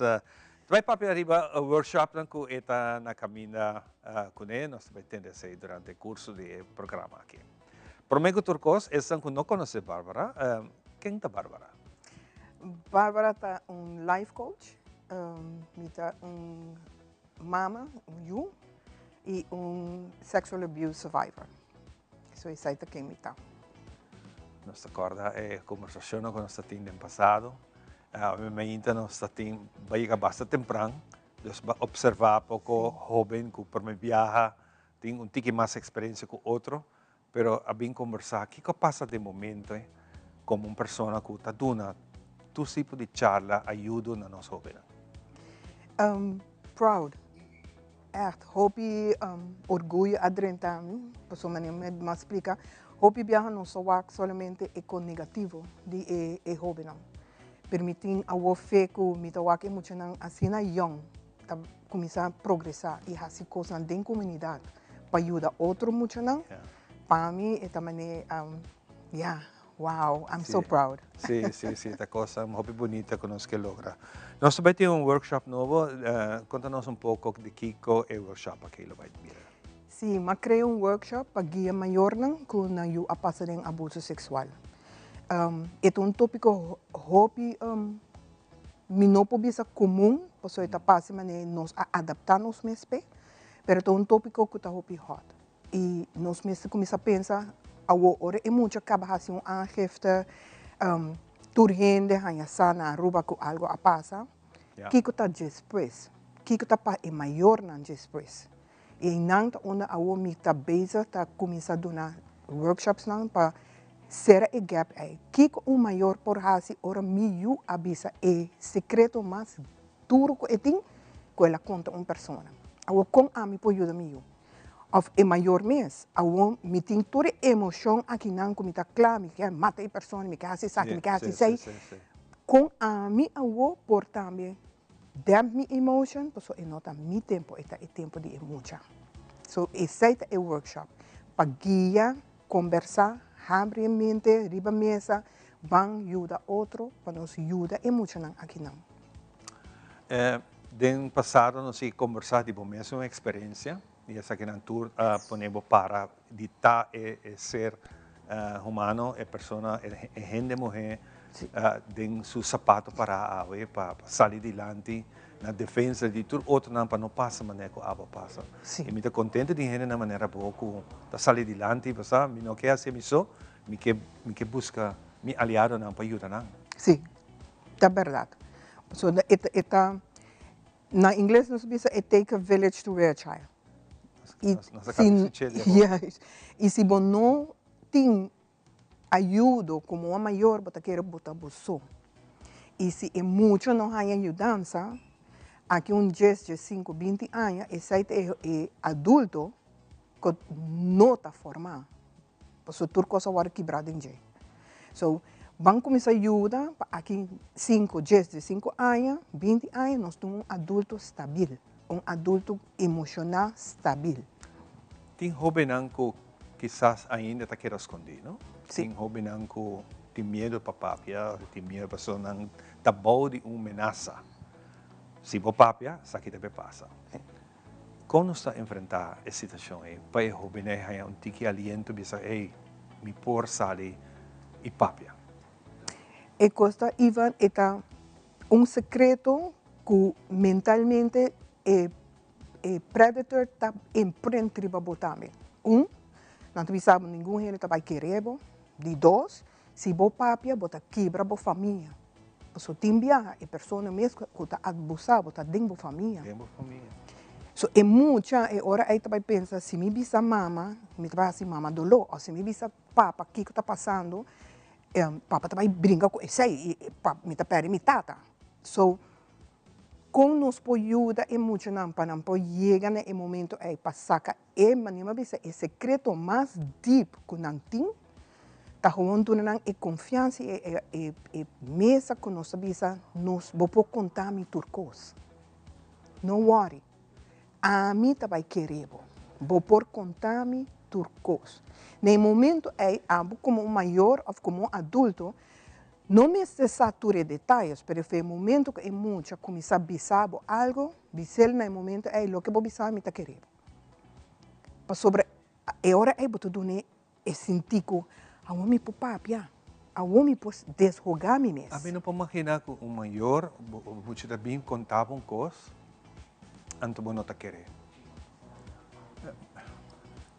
Vai para arriba o workshop lang ko eta na caminha kune nós vai ter esse durante o curso de programa aqui. Promego Turcos, essa que não conhece Bárbara. Quem tá Bárbara? Bárbara tá life coach, mita mama, you, e sexual abuse survivor. Isso é isso aí quem me tá. Nós acorda conversação com nós tínhamos no passado. Obviamente nós tínhamos bastante temprano, nós observar pouco jovem que por me viaja, tem tique mais experiência que outro, pero a bem conversar, o que passa de momento, como uma pessoa que está dando todo tipo de charla ajuda na nossa jovem. Proud. Echt, hopi orgulho adrentami, pessoa me explica, hopi viaja não só somente com negativo de jovem. Permitir a você que me tá aqui muito não assim na young, tá começar a progressar e fazer coisas dentro da comunidade para ajudar outro muito não. Para mim é também wow, I'm so proud. Sim, esta coisa muito bonita que nós que logra. Nós também temos workshop novo, conta-nos pouco de Kiko e o workshop aqui lo vai vir. Sim, mas criei workshop para guia maior não que na eu a passar em abuso sexual. É tópico hobby não bisa comum, porque está passa maneira nós adaptar nos mesmos, mas é tópico que está hobby hot. E nós mesmos começa a pensar, agora é muito acaba assim aangifte, turgende, hanya sana, ruba com algo a passa, que está depois, que está para é maior não depois. E não tá onde a o me está bezig, tá começa a dar workshops não para será o gap aí. Que o maior por hasi ora miu abisa é secreto mais duro que tem que ela conta uma pessoa. Ao com a mi por ajuda miu. Of é maior mês, ao me tem toda emoção aqui não como está claro, me quer matar a pessoa, me quer assim sabe, me quer assim sei. Com a mi ao por também damp me emotion, porque é nota mi tempo, é tempo de emoção. So esse é o workshop para guiar, conversar abre a mente, riba mesa, van ajuda outro, para nos ajuda emocional aqui não. No passado nós conversar de mesma experiência, e essa que não tour ponemos para ditar ser humano, é pessoa, é gente mulher, tem seu sapato para sair adiante, na defesa de tudo outro não para não passar maneira que a água passa. E me está contente de gente na maneira boa que sair adiante, para me não quer ser isso, me quer buscar me aliado não para ajudar não. Sim, é verdade. So na inglês nós diz it take a village to rear a child. E se você não tem ajuda como uma maior, você quer botar bolso. E se é muito não há ajudança, aqui gesto de 5, 20 anos, esse é adulto que não está formado. Porque tudo coisa vai quebrar em jeito. So, vamos começar a ajudar, aqui 5, gesto de 5 anos, 20 anos, nós temos adulto estável, adulto emocional estável. Tem jovem que quizás ainda está querendo esconder, não? Tem jovem que tem medo para papia, tem medo para pessoa não está boa de uma ameaça. Se você papia, sabe que deve passar. Quando está enfrentar essa situação, para o jovem é tique aliento, bisa, me por sair e papia. E costa Ivan é secreto que mentalmente o predator está empreendendo também. Não sabe ninguém gente vai querer. De 2, se você papia, você quebra a família. So timbia e persona mesmo que está abusando, está dentro da família. So é muita, e ora aí também pensa, se me bisa mama, me vai assim mama dolor, ou se me bisa papa, o que está passando, papa também brinca com isso aí, papa me tá perde me tata. So com nos ajuda é muito não para não chegar no momento aí para sacar mas não bisa é secreto mais deep que não tem. Tá rolando é confiança e mesa que nós bisa nos vou contar mi turcos. No worry. A mim vai querer vou por contar mi turcos. No momento é como maior ou como adulto Não me sature detalhes, pero foi o momento que é muito começar a bisar algo, bisel no momento é o que vou bisar me tá querendo. Para sobre a hora é botar do né é sentir que a homem por papia, a homem por desrogar me mesmo. A mim não pode imaginar que maior, você também contava coisa, antes de não tá querendo.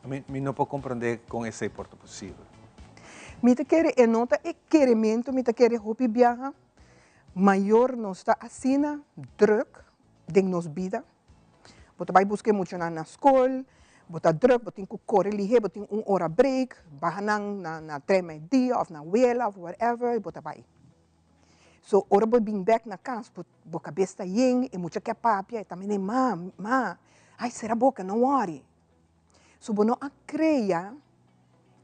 A mim não pode compreender com esse porto possível. Me te quer é nota é queremento, me te quer roupa viaja, maior não está assina druk de nos vida. Bota vai buscar muito na escola, bota druk, bota que correr lihe, bota hora break, bahanang na trema dia of na wheel of whatever, bota vai. So ora bot bing back na casa, bot cabeça yeng e muita que papia, e também ma, ai será boca, não worry. So bono a creia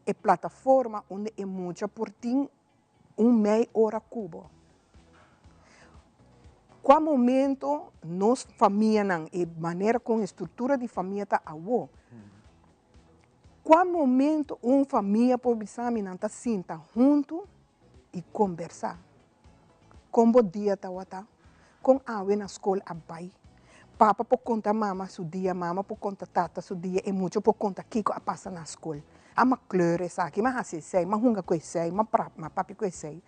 e plataforma onde é muito por ti meia hora cubo. Qual momento nos família não e maneira com a estrutura de família tá awo. Qual momento família por bisami não tá sinta junto e conversar. Como dia tá wata, com awe na escola abai. Papa por conta mama su dia, mama por conta tata su dia e muito por conta kiko a passa na escola. Ama kleuren aqui, mas assim sei, mas hunga conhece, mas papi conhece.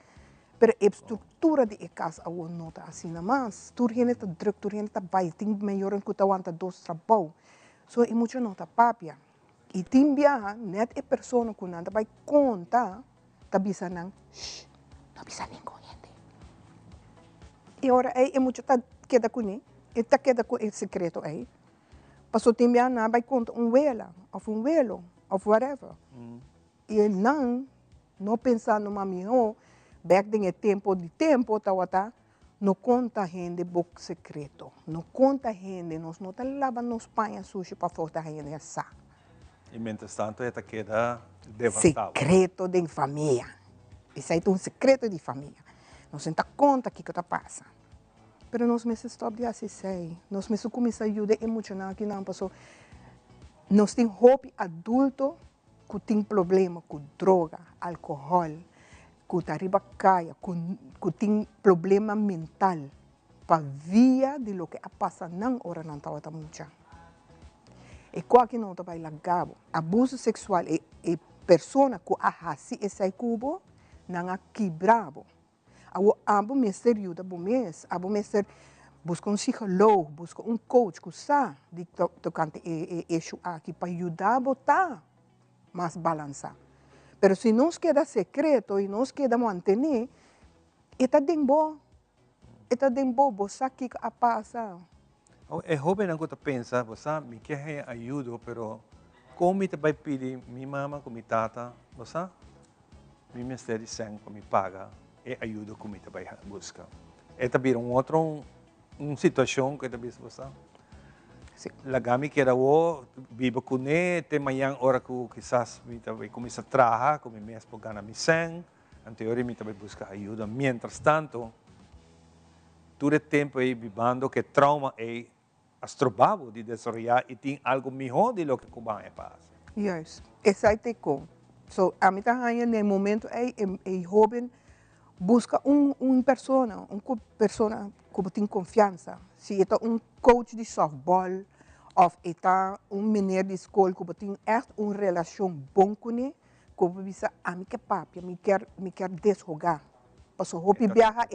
Pero a estrutura de casa a uma nota assim, mas tu rende tá druk, tu rende tá vai, tem melhor que tu aguenta dois trabalhos. So é muito nota papia. E tem viaja, net é pessoa que não vai contar, tá bisa não, não bisa ninguém gente. E ora é muito tá queda com ele, e tá queda com o secreto aí. Passou tem viaja não vai contar vela, ou velo. Of whatever. E ele não pensar no mamio, back de tempo, tawata, não conta gente book secreto. Não conta gente, nós não lava nos panhas sushi para falta gente essa. E mientras tanto, ela queda devastada. Secreto de família. Isso aí é um secreto de família. Nós não conta o que está passando. Mas nós mesmos stop de assistir. Nós mesmos começamos a ajudar emocional que não passou. Nós temos roupa adulto que tem problema com droga, álcool, que está riba caia, que tem problema mental, para via de lo que passa na hora não está muito. E qual que não vai largar? Abuso sexual é pessoa que ahasi esse cubo não quebrado. Abo mestre ajuda bom mês, abo mestre busca psicólogo, busca coach que sabe de tocante eixo aqui para ajudar a botar mais balança. Mas se nós queda secreto e nós queda manter, está dembo, você que a passa. É jovem não que pensa, você me quer ajuda, pero como te vai pedir minha mama com minha tata, você me mestre sem para me paga, é ajuda como te vai buscar. É também outro situação que talvez você lagami que era o vivo com ele tem manhã hora que quizás me também começa a trabalhar com minhas por ganhar mi sen anterior me também busca ajuda mientras tanto todo o tempo aí vivendo que trauma é astrobado de desarrollar e tem algo melhor de lo que Cuba passa. Yes, exato com. So a mim também no momento é jovem busca uma pessoa que tem confiança. Se é coach de softball, ou é menino de escola que tem uma relação boa com ele, que você a mim que papi, me quer desrogar. Porque o hopi viaja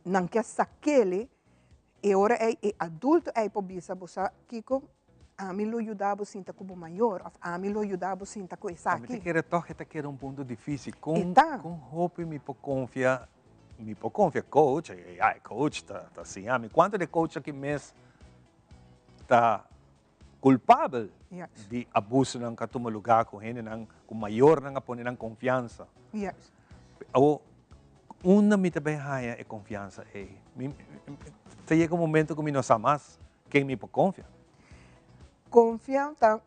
não quer saquele, e agora é adulto é para você Kiko, a mim lo ajudava sinta como maior, a mim lo ajudava sinta com isso aqui. Mas que era ponto difícil. Com hopi me confia coach, coach tá assim, quanto de coach aqui mesmo está culpável de abuso ng katumulugar com gente com maior ng aponin ng confiança. Yes. Una me também haya é confiança chega momento que me não sabe mais quem me confia. Confiança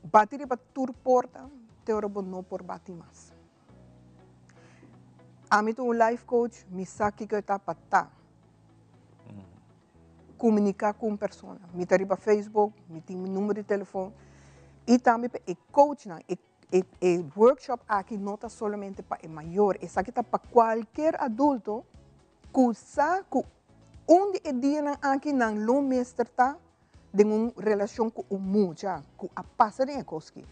bater para tur porta, te ora não por bater mais. A mim um life coach me sabe que está para comunicar com pessoa. Me tá para Facebook, me tem meu número de telefone e também é coach não, é el workshop aquí no está solamente para el mayor, es aquí para cualquier adulto que sabe onde é dia aqui na lo mestre tá de uma relação com o mucha, com a passarem coski.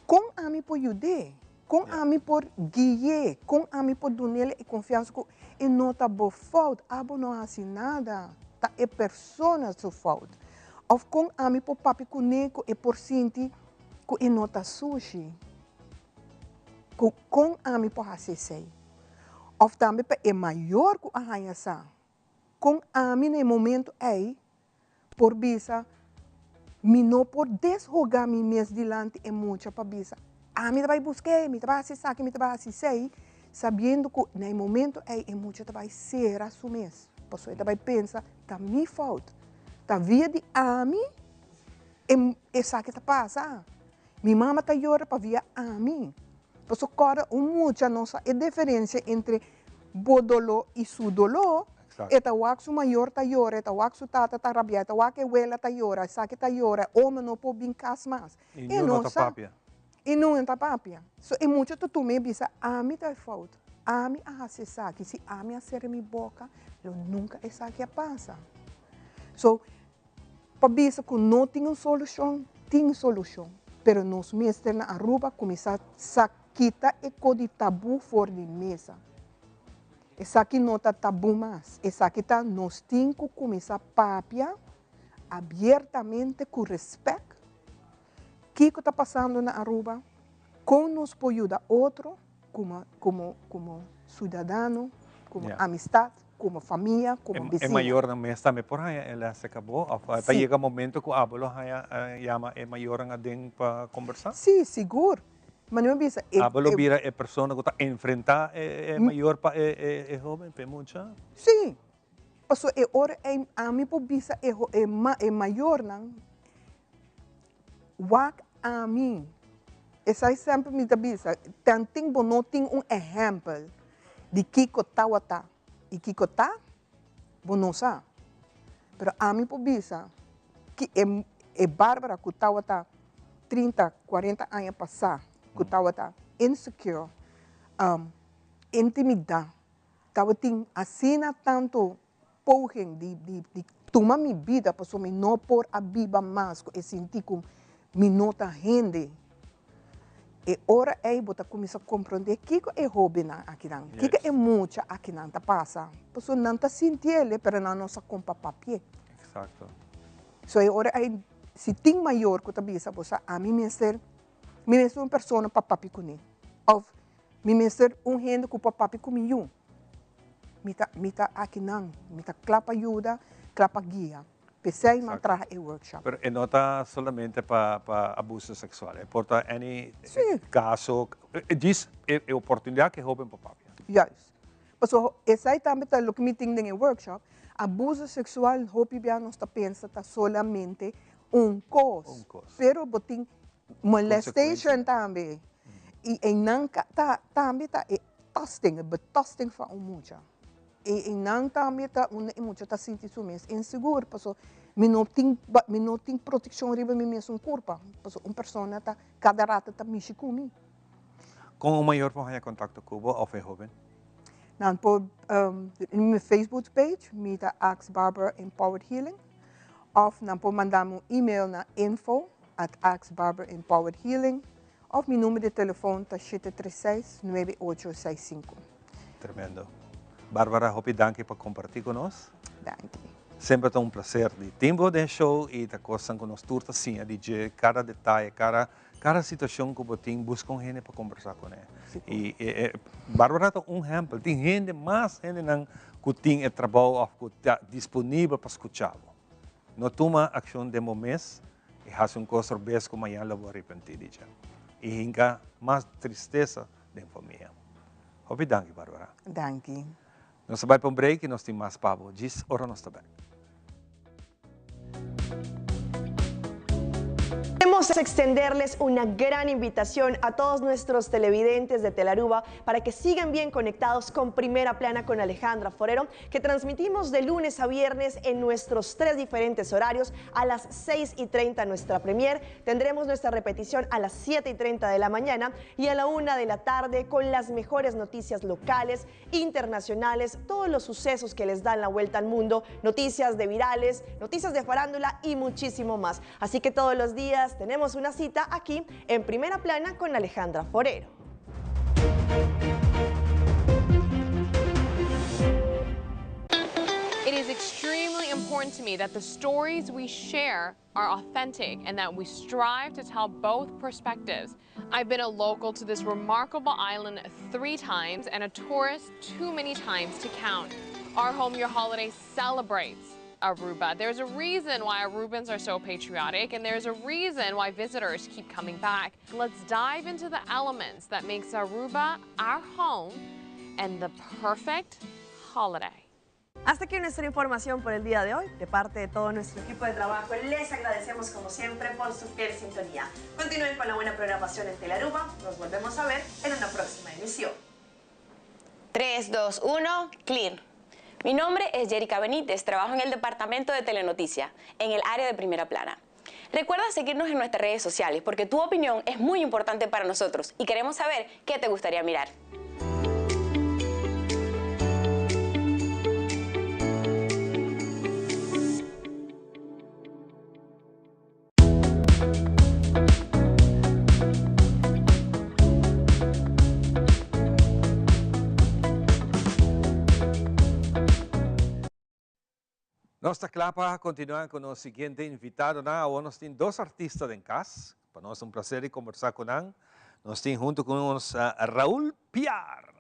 Com a mim por ajudar, com a mim por guiar, com a mim por donele e confiança que e não tá boa falta, abo não assim nada, tá é persona sua falta. Ou com a mim por papi coneco e por sentir que e não tá sushi, com a mim por fazer. Ou também para é maior que a ranhaça. Com a mim no momento aí, por bisa, me não por desrogar me mesmo dilante é muito para bisa. A mim vai buscar, me vai acessar, me vai acessar, sabendo que no momento aí é muito vai ser a sua mês. Por isso vai pensar, tá me falta, tá via de a mim, é sabe que tá passa. Minha mama tá llora para via a mim. Por isso agora muita nossa é diferença entre bodolo e sudolo. Eta waksu maior ta yora, eta waksu tata ta rabia, eta wake wela ta yora, sake ta yora, homem não pode brincar mais. E não tá papia. E não tá papia. So é muito tu me bisa, a mim tá falta, a mim a se saque, se a mim a ser mi boca, eu nunca é saque a passa. So para bisa que não tem solução, pero nós mestre na Aruba começar saquita e codi tabu fora de mesa. Essa aqui não está tabu mais. Essa aqui está nós temos que começar a papia abertamente, com respeito. O que está passando na Aruba? Como nós podemos ajudar outro, como cidadão, como amistade, como família, como vizinho. É maior na mês também por aí, ela se acabou. Para chegar o momento que o abuelo chama é maior na den para conversar? Sim, seguro. Mas não bisa. Abuelo vira a pessoa que está enfrentar é maior para é jovem, para muita? Sim. Passo é hora a mim por bisa é maior não. Wak a mim. Essa sempre me da bisa. Tanting não tem exemplo de Kiko Tawata e Kiko Ta, não sabe. Pero a mim por bisa que é Bárbara que Tawata 30, 40 anos passar. Que estava insecure, intimidade, estava assim tanto porém de tomar minha vida, para me não por a vida mais, e sentir como me nota rende. E ora aí bota começa a compreender que é hobby aqui não, que é muito aqui não tá passa, porque não tá sentindo ele, pero não nossa compra papel. Exato. So é ora aí se tem maior que tá bisa, você a mim me ser me mesmo uma pessoa para papi comigo. Ou me mesmo gente que para papi comigo. Me tá aqui não, me tá clapa ajuda, clapa guia. Pensei em trazer o workshop. Pero não está solamente para abuso sexual, importa any caso, diz é oportunidade que jovem para papi. Yes. Então, esse aí também tá o que me tem no workshop. Abuso sexual, hopi bem não está pensa tá solamente coisa. Pero botin molestation também. E não também tá betasting van mucha. E não também tá mucha tá sentir isso mesmo inseguro, porque me não tem proteção riba me mesmo corpo, porque uma pessoa tá cada rata tá mexer comigo. Com o maior para contato com o ou é jovem? Não por em meu Facebook page, me tá Ask Barbara Empowered Healing, ou não por mandar um e-mail na info@axbarbaraempoweredhealing, ou meu número de telefone tá 736-9865. Tremendo. Bárbara, hopi danke por compartir conosco. Danke. Sempre é um prazer de tempo de show e da coisa que nós turta assim, de cada detalhe, cada situação que você busca gente para conversar com ele. E Bárbara é um exemplo. Tem gente, mais gente que tem trabalho que está disponível para escutar. Não toma ação de momento e faz uma coisa bem como amanhã eu vou arrepender. E ainda mais tristeza da família. Hopi danke, Bárbara. Danke. Nós vamos para um break e nós temos mais papo. Diz, ora nós também. Queremos extenderles una gran invitación a todos nuestros televidentes de Telaruba para que sigan bien conectados con Primera Plana con Alejandra Forero, que transmitimos de lunes a viernes en nuestros 3 diferentes horarios. A las 6:30 nuestra premier, tendremos nuestra repetición a las 7:30 de la mañana y a la 1 de la tarde con las mejores noticias locales, internacionales, todos los sucesos que les dan la vuelta al mundo, noticias de virales, noticias de farándula y muchísimo más. Así que todos los días tenemos una cita aquí en Primera Plana con Alejandra Forero. It is extremely important to me that the stories we share are authentic and that we strive to tell both perspectives. I've been a local to this remarkable island 3 times and a tourist too many times to count. Our Home Your Holiday celebrates Aruba. There's a reason why Arubans are so patriotic, and there's a reason why visitors keep coming back. Let's dive into the elements that makes Aruba our home and the perfect holiday. Hasta aquí nuestra información por el día de hoy. De parte de todo nuestro equipo de trabajo, les agradecemos como siempre por su fiel sintonía. Continúen con la buena programación en Telaruba. Nos volvemos a ver en una próxima emisión. 3, 2, 1, clear. Mi nombre es Jerica Benítez, trabajo en el departamento de Telenoticia, en el área de Primera Plana. Recuerda seguirnos en nuestras redes sociales porque tu opinión es muy importante para nosotros y queremos saber qué te gustaría mirar. Nossa clapa continua com o seguinte invitado. Nós temos 2 artistas em casa. Para nós é um prazer conversar com eles. Nós temos junto com nós Raul Piar.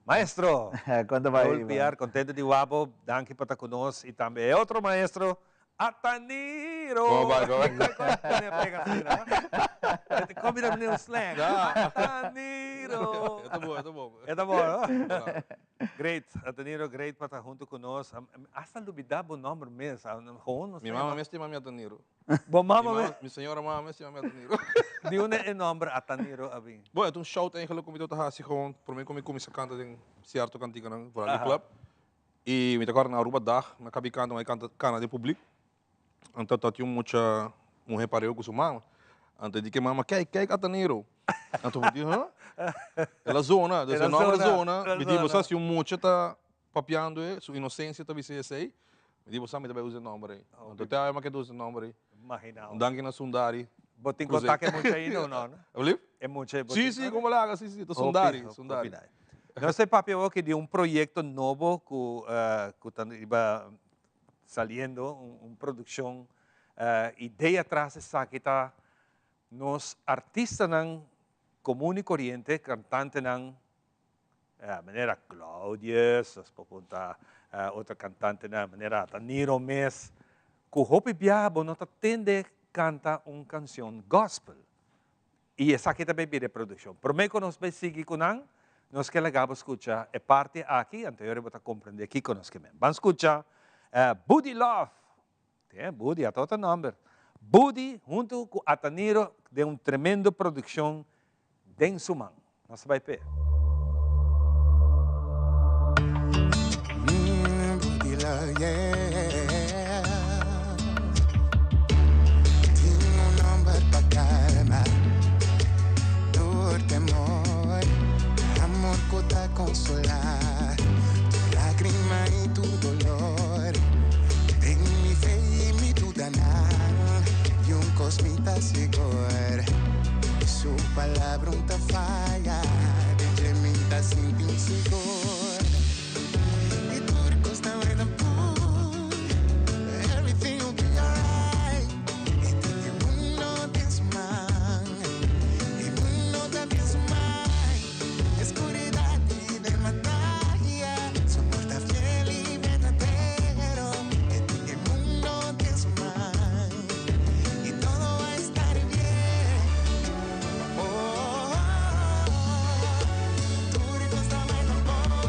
Maestro. Raul Piar, contente de guapo. Danke por estar conosco. E também outro maestro, Ataniro. Como vai? Combina meu slang. Ataniro. Tá bom. Tá bom, não? Great, Ataniro, great para estar junto conosco. Hasta olvidar o nome mesmo. Minha mama me estima Ataniro. Bom, mama minha senhora mama me estima Ataniro. De onde é o nome Ataniro? Bom, é um show eigenlijk om je te gaan gewoon voor mij kom ik commissie kanten in Seattle kantiga nang voor die club. E me agora na Aruba dag, na cabi canto mai cana de public. Então tá tinha muita repareu com sua mama. Então disse que mama quer Ataniro. Então eu disse, hã? Ela zona, desde nova zona, me disse, você se muito tá papiando sua inocência tá vice sei. Me disse, você me também usa o nome aí. Então até aí que usa o nome aí. Imagina. Danke na Sundari. Botin contato é muito aí não, não? É muito aí. Sim, como lá, sim, tô Sundari. Nós temos papel aqui de projeto novo que iba saliendo, uma produção, ideia atrás essa que tá nos artistas não comum e corriente, cantante não, maneira Cláudia, outra cantante na maneira Ataniro Mes, que o Hopi Biabo não tende canta uma canção gospel. E essa aqui também pide produção. Por meio que nós vamos seguir com nós, nós que legamos escutar, é parte aqui, anterior eu vou compreender aqui com nós que mesmo. Vamos escutar Buddy Love. Tem Buddy, até outro nome. Buddy, junto com Ataniro, de uma tremenda produção de Sumang. Nós vamos ver. Buddy Love, yeah. Tengo un nombre para calmar tu temor, amor que te consolar, tu lágrima y tu dolor. Ten mi fe y mi duda y un cosmita seguro. Su palabra un te falla, de gemita sin ti seguro. Y tu costa buena pun, everything will be alright. Y tu mundo desman, y mundo te desman. Escuridad y de batalla, soporta fiel y verdadero. Y tu mundo desman, y todo va a estar bien. Oh, tu rico está buena pun.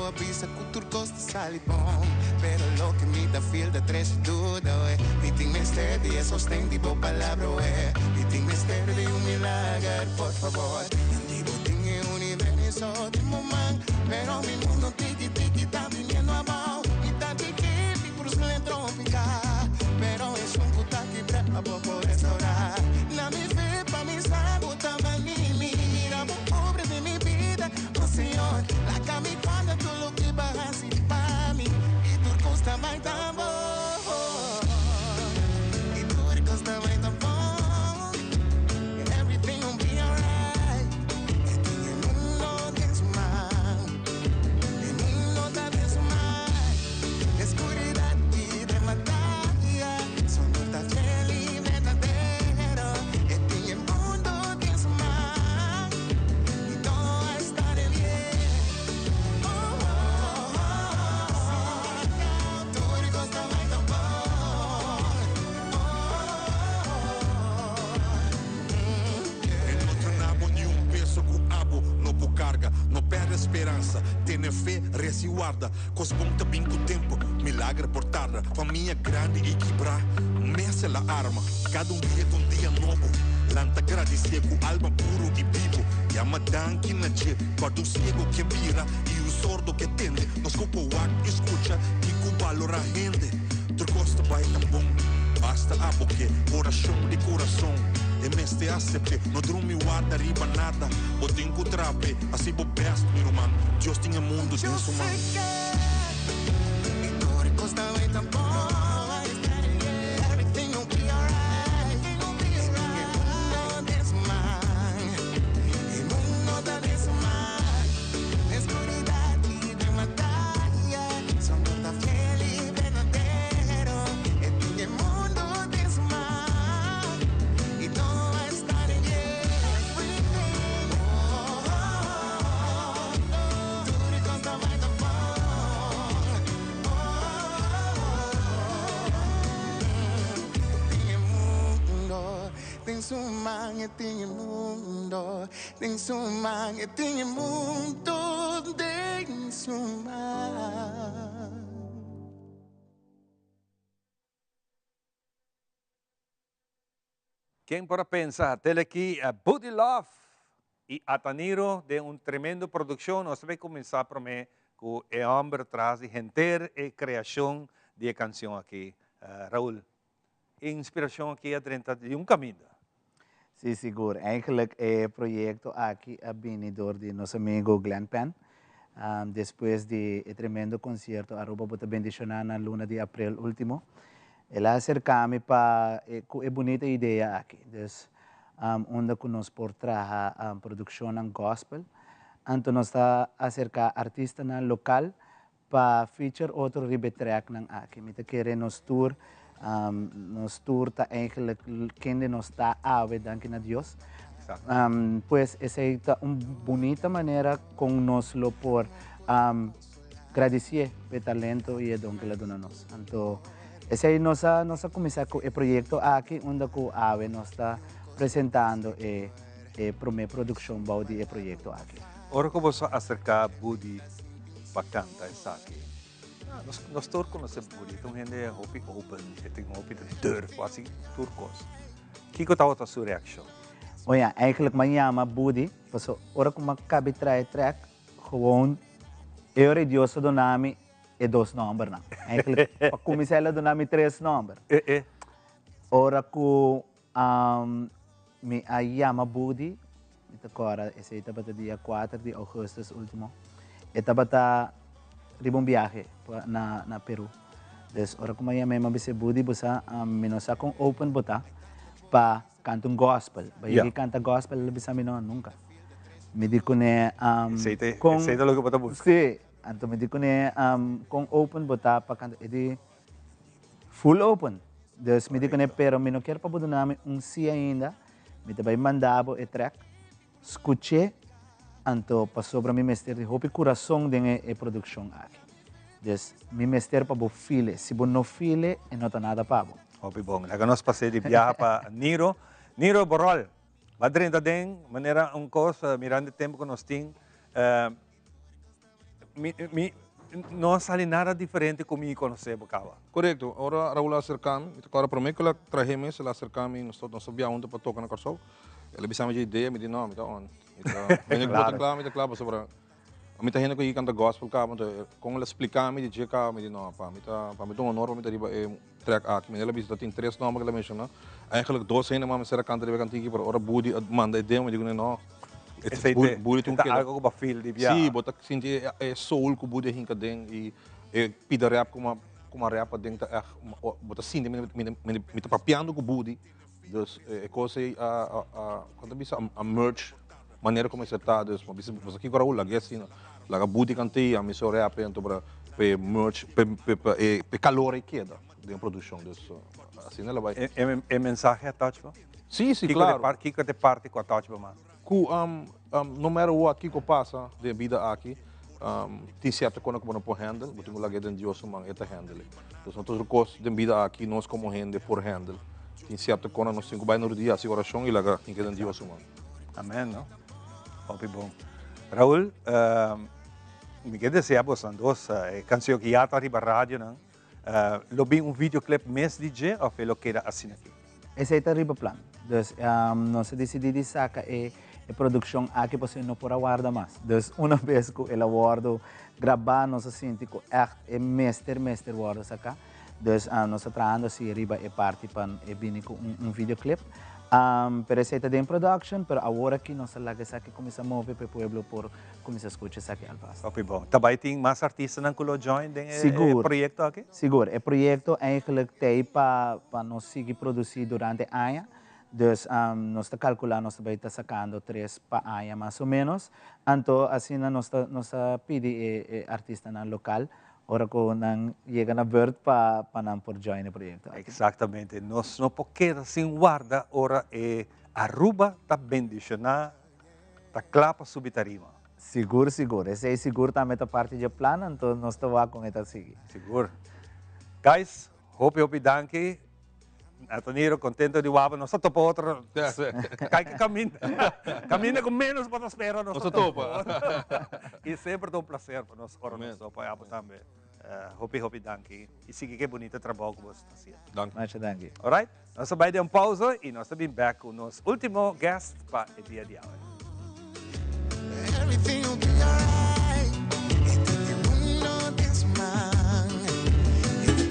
boa bisa cultura costa sali bom. Pero lo que me da feel de tres duda, mi ting mister de sostén de bo palabra, mi ting mister de un milagre, por favor. Digo ting e universo de momento, pero mi mundo tiki tiki está viniendo a mão. Mi ta tiki mi cruz me tropical, pero es un puta que brava por restaurar. Na mi fe pa mi sago tamani mira pobre de mi vida, oh Señor, la cami cuando tú lo que vas a hacer para mí y tu costa mai tambo. Não perde a esperança, tem fé, reza e guarda. Cos bom também com o tempo, milagre portada. Família grande e quebrar, messa la arma. Cada dia é um dia novo. Lanta agradecer com alma puro e vivo. E a madan que na dia, guarda o cego que mira e o sordo que tende. Nos cupo o ar, escuta e com valor a rende. Tu gosta vai tão bom, basta a boque, oração de coração. E meste acepte, no dorme guarda riba nada. Botem com trape, assim bo best, meu irmão. Deus tinha mundo, Deus humano. E tu costa vai tão bom. Everything will be alright. Mundo desmai, e mundo da desmai. Escuridade de batalha, só não tá feliz verdadeiro. E tem mundo desmai. Tem sumang e tem mundo, tem sumang e tem mundo, tem sumang. Quem para pensar, tele aqui Buddy Love e Ataniro de tremendo produção. Nós vamos começar por mim com o homem atrás de gente e criação de canção aqui. Raul, inspiração aqui dentro de caminho. Sim, seguro. Eigenlijk é projeto aqui a vinidor de nosso amigo Glenn Penn. Depois de tremendo concerto, Aruba bota bendicionar na luna de abril último. Ela acerca-me para a bonita ideia aqui. Dus, onde nós por trazer a produção em gospel, então nós está acerca artista na local para feature outro ribetrack ng aqui. Mita querer nos tour está eigenlijk kende nos está ave, danke na Dios. Pues esa es una bonita manera con nos lo por agradecer el talento y el don que le donamos. Entonces, ese nos ha comenzado con el proyecto aquí, donde ave nos está presentando el primer producción de el proyecto aquí. Ahora como se acerca Buddy para cantar aquí. Nós todos conhecemos Buddy, então gente é open, tem de deur, quase turcos. Que tal a sua reação? Olha, eigenlijk me chama Buddy, porque ora como acabei de track, gewoon, eu e Deus do nome é 2 números, não. Eigenlijk, para começar ela do nome 3 números. Ora que me chama Buddy, agora esse estava dia 4 de agosto último, estava ribong viaje na Peru. Des ora ko maya may mabise Buddy busa minosa kong open buta pa kantong gospel. Bayagi canta gospel labisa minon nunca. Me di ko ne Aceite lo que bota busca. Sí, anto me di ko ne kong open buta pa kanta edi full open. Des me di ko ne pero me no quero pa budo nami si ainda. Me tabay mandabo e track. Escuché anto pa sobra mi mester de hopi coração de a produção aqui. Des mi mester pa bo file, se bo no file e não tá nada pa bo. Hopi bom, agora nós passei de viajar para Niro Borol. Madrinda den, maneira coisa, mirando o tempo que nós temos, não sai nada diferente comigo conhecemos Cava. Correto. Agora Raul acercame, agora para mim que ela trajemos, ela acercame, nós sabíamos onde para tocar na Corsol. Ela me chama de ideia, me disse não, me dá on. Me dá claro sobre a minha gente que canta gospel cá, com ela explicar me disse cá, me disse não, para mim um honor, para mim riba track aqui, me ela disse tem 3 nomes que ela menciona. Eigenlijk 2 ainda mas será canta riba cantiga para ora Budi manda ideia, me digo não. Budi tem que algo para feel de via. Sim, bota senti soul que Budi hinka den e pida rap como rap dentro bota sim me tá papiando com Budi. Dus ik wil zeggen, quando bisa a merge, maneira como você está, dus mas aqui agora o lagi assim, laga Budi cantia, a missão rap então para merge, pe calor que queda de produção, dus assim ela vai. É mensagem a touch, Sim, claro. Kiko de parte com a touch, mas. No matter what Kiko passa de vida aqui, tem certa coisa que não pode handle, porque o lagi dentro de osso man é handle. Dus nós outros coisas de vida aqui nós como handle por handle. Tem certa coisa nós temos que no dia a oração e laga tem que dentro de osso man. Amém, não? Hopi bom. Raul, me quer dizer a você dos canção que já está arriba rádio, não? Lo vi videoclip mês DJ ou foi lo que era assim aqui? Esse é o arriba plano. Dus nós decidimos sacar a produção aqui para não por guardar mais. Dus uma vez que ela guarda gravar nós sente que é mestre guarda sacar. Dus nós estamos trabalhando assim arriba e parte para com videoclip. Pero esse está em production, pero agora que nós estamos aqui começamos a mover para o povo por começar a escutar aqui alvas. Ok, bom. Também tem mais artistas que lo join no projeto aqui? Seguro. O projeto eigenlijk tem para nós seguir produzir durante o ano. Dus nós estamos calculando, nós estamos sacando 3 para ano mais ou menos. Então, assim nós pedimos artista local. Ora ko nang chega na beurt para por join o projeto. Exatamente. Nós não podemos sem guarda ora Aruba está bendicionada, está clapa subitarima. Seguro. Esse é seguro também a parte do plano, então nós estamos com esta seguir. Seguro. Guys, hope danke. Antonio, contento de guapa, nós estamos outra. Cai que camina com menos para espera, nós topa. E sempre é prazer para nós, ora nós apoiamos também. Hope danke. E siga que bonito trabalho que você está fazendo. Muito danke. Alright? Nós vamos dar pausa e nós estamos back com o nosso último guest para o dia de hoje. Everything will be alright.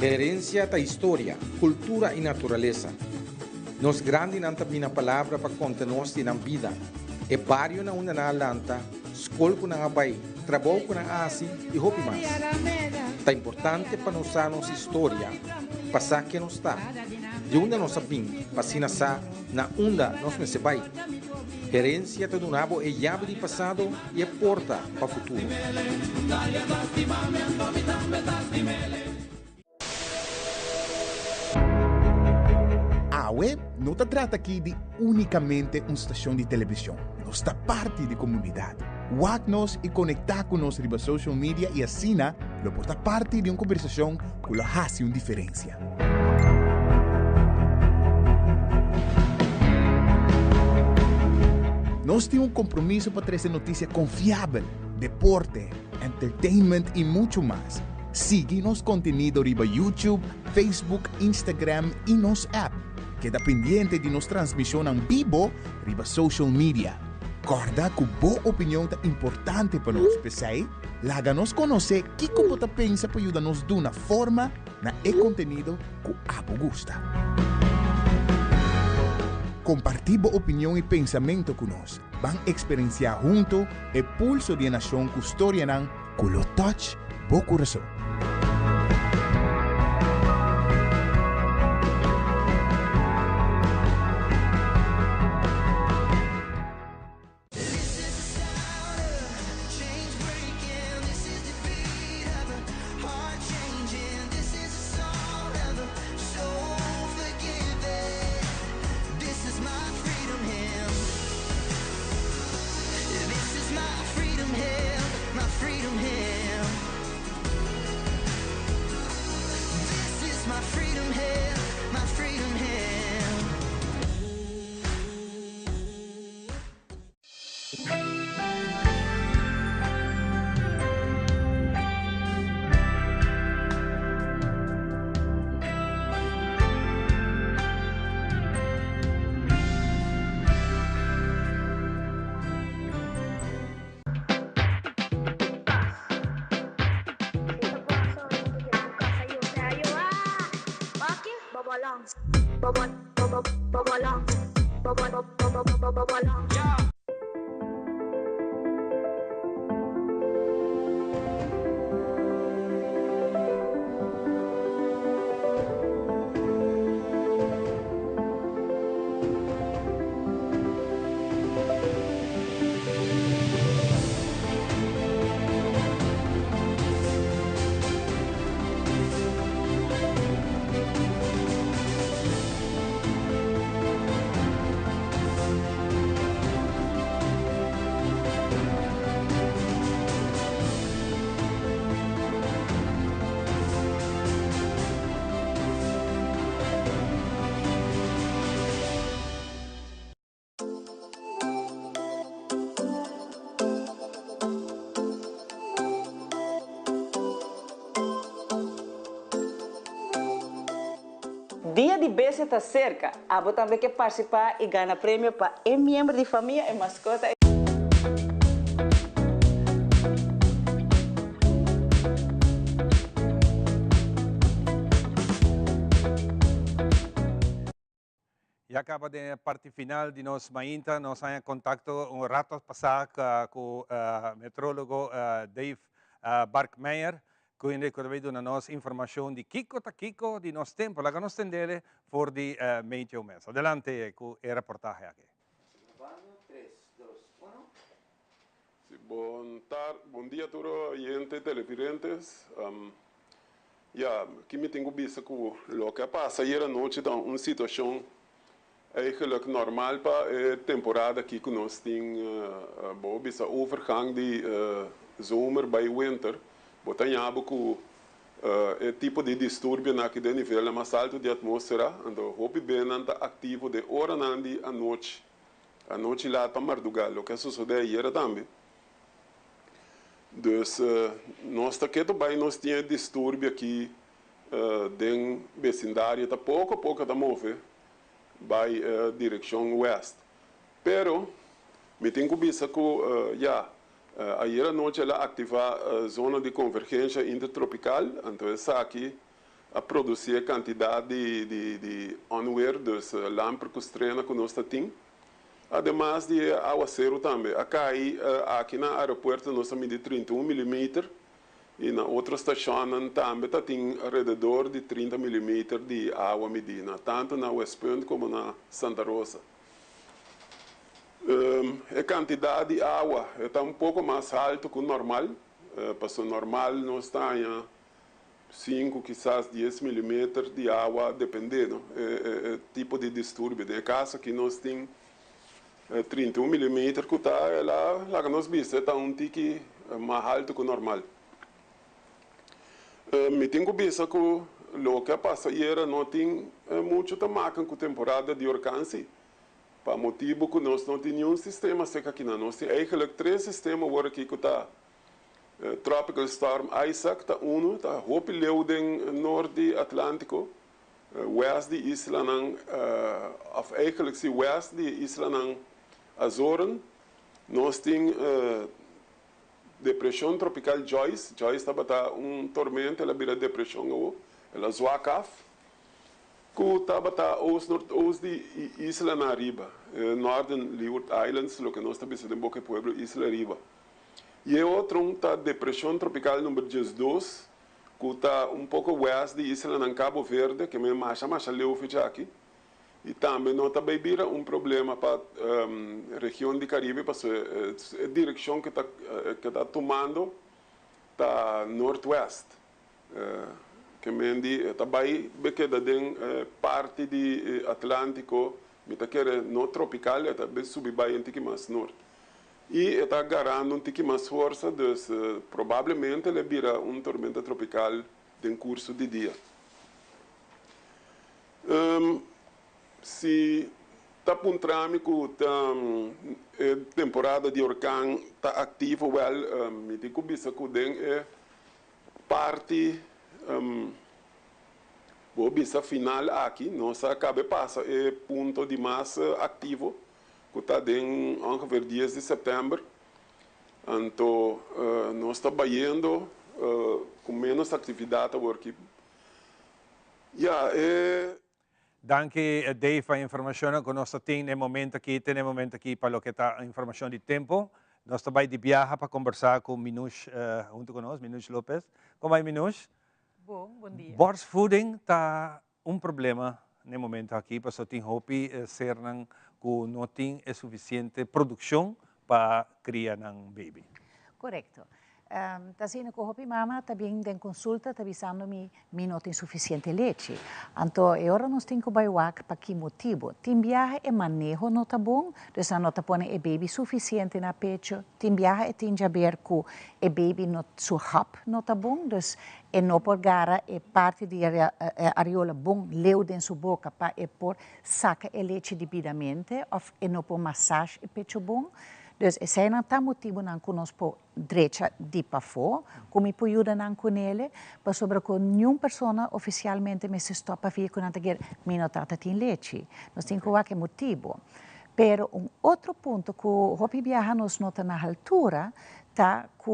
Herencia da história, cultura e natureza. Nos grande nanta bina palavra para contar-nos na vida. E barrio na una na lanta, escola com na abai, trabalho com na asi e hopi mais. Tá importante para nós a nossa história, passar que nos está. De onde nós sabemos, passina sa na onda nós me se vai. Herencia do nabo é chave de passado e é porta para o futuro. AWE não se trata aqui de unicamente uma estação de televisão. Nós está parte da comunidade. Wag-nos e conectar com nós nas social media e assim, lo porta parte de uma conversação que lo hace uma diferença. Nós temos um compromisso para trazer notícia confiável, deporte, entertainment e muito mais. Siga nosso conteúdo riba YouTube, Facebook, Instagram e nosso app. Queda pendiente de nossa transmissão em vivo riba social media. Corda que boa opinião é importante para nós, pessoal. Laga-nos conhecer o que você pensa para ajudar-nos de uma forma na conteúdo que abo gusta. Compartir boa opinião e pensamento conosco. Vamos experienciar junto o pulso de nação que história não, que lo touch bo coração. Dia de beijo está cerca. Abo também quer participar e ganhar prêmio para membro de família e mascota. E acaba de parte final de nós mainta, nós temos contato rato passado com o metrólogo Dave Barkmeyer, que ainda veio na nossa informação de Kiko de nosso tempo, lá que nós tendele for de meio de mês. Adelante com a reportagem aqui. 3, 2, 1. Sí, bom dia a todos os oyentes televidentes. Aqui me tenho visto que o que passa ayer noite é uma situação eigenlijk normaal para a temporada aqui que nós temos a overgang de zomer bij winter. Botamos que o tipo de distúrbio naquele nível é mais alto de atmosfera, então o bem está ativo de hora à noite. A noite lá para madrugada, o que sucedeu ayer também. Dus nós nós tínhamos distúrbio aqui dentro do vecindário, tá pouco a pouco está mover vai direção oeste. Pero me tenho visto que ayer à noite ela ativa a zona de convergência intertropical, então essa aqui a produzir a quantidade de onweer, dus lamper que estrena que nós temos. Además de aguaceiro também. Aqui no aeroporto nós temos de 31 mm e na outra estação também tem ao redor de 30 mm de água medida, tanto na West Point como na Santa Rosa. A quantidade de água está um pouco mais alta que o normal. Para o normal nós temos 5, quizás 10 mm de água, dependendo do tipo de distúrbio. De caso que nós temos 31 mm, que está lá que nós vimos, está um tique mais alto que o normal. Me tenho visto que o que passa ayer não tem muito tamanho com a temporada de orcance. Para motivo que nós não temos nenhum sistema seca aqui. Nós temos eigenlijk 3 sistemas agora aqui que está Tropical Storm Isaac, está está Hopi Leeuwen, Norte Atlântico, West de Isla, of eigenlijk zie West de Isla Azoren. Nós temos depressão tropical Joyce. Joyce estava tormenta, ela vira depressão, ela Zwakaf. Que estava oeste de Isla Nariba, Northern Leeward Islands, o que nós estamos em Boca Pueblo, Isla Riba. E outro está depressão tropical número 12, que está pouco oeste de Isla Cabo Verde, que é mais leu aqui. E também não está vira problema para a região de Caribe, porque a direção que está tomando está norte-oeste. Que está bem bequeda em parte de Atlântico, está querendo no tropical, está bem subir bem um pouco mais norte. E está agarrando um pouco mais força, dus provavelmente ele vira tormenta tropical em curso de dia. Se está apontando que a temporada de orcão está ativa, me digo que é parte a final aqui, nós acaba passa é ponto de mais ativo, que está em ongeveer 10 de setembro. Então, nós estamos trabalhando com menos atividade aqui. Danke, Dave, para a informação que nós temos momento aqui para o que está a informação de tempo. Nós também de viajar para conversar com Minus, junto conosco, Minus Lopes. Como é, Minus? Bom dia. Borstvoeding está problema no momento aqui, porque tem hopi ser que não tem suficiente produção para criar um baby. Correcto. Tasino ko hopi mama também den consulta avisando mi não tem suficiente leite. Então, agora nós temos que baiwak para que motivo. Tem viaje e manejo não tá bom, então não tá põe baby suficiente na pecho. Tem viaje e tem jaber que o baby não su hap não tá bom, então não por gara e parte de areola bom leu dentro sua boca para por saca o leite debidamente ou não por massagem e pecho bom. Dus esse não está motivo não conosco direita de para fora, como pode ajudar com ele, para sobre que nenhuma pessoa oficialmente me se stopa via com nada que não trata de leite. Nós temos que motivo. Pero outro ponto que o hopi viaja nos nota na altura tá que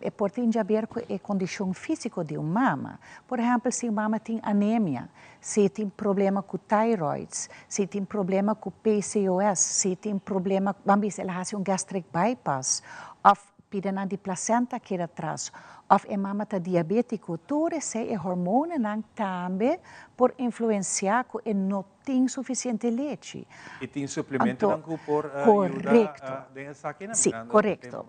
é importante saber que a condição física de uma mama. Por exemplo, se a mama tem anemia, se tem problema com tiroides, se tem problema com PCOS, se tem problema, vamos dizer, ela faz gastric bypass, ou pidana de placenta que era atrás, ou a mama está diabético, tudo isso é hormônio também por influenciar que não tem suficiente leite. E tem suplemento por ajudar a sim, correto.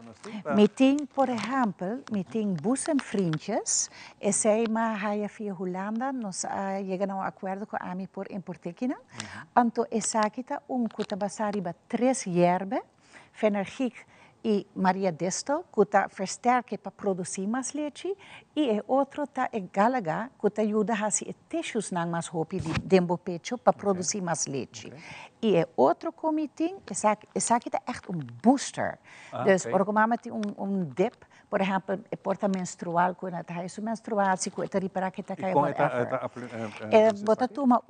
Me tem, por exemplo, me tem bussen vriendjes, e sei ma haya via Holanda, nós chegamos a um acordo com a AMI por importekina. Então, essa aqui está que basari ba 3 hierbas, fenergic e Maria Destel, que está versterke para produzir mais leite, e o outro está é Galaga, que está ajuda a fazer tissues não mais hopi de dembo pecho para produzir mais leite. E o outro comitê, essa aqui está echt booster. Dus, porque a mama tem dip, por exemplo, a porta menstrual, quando está a menstruação, que está reparar que está caindo. Bota toma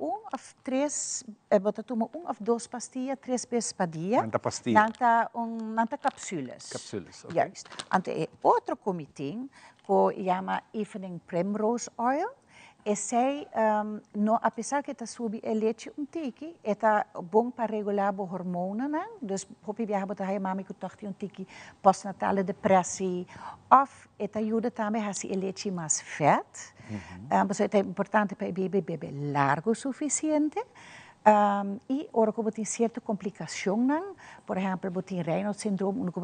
bota toma ou 2 pastilhas, 3 vezes por dia. Nanta pastilha. Nanta cápsulas. Cápsulas, ok. Juist. Então, outro comitê, que chama Evening Primrose Oil, esse, apesar que está subi o leite tiki, está bom para regular o hormônio, né? Dus, hopi viaja para a mãe que toque tiki pós-natal depressão, ou está ajuda também a fazer o leite mais fat. Mas é importante para o bebê beber largo o suficiente. E ora que tem certa complicação, por exemplo, tem Raynaud syndrome, onde que o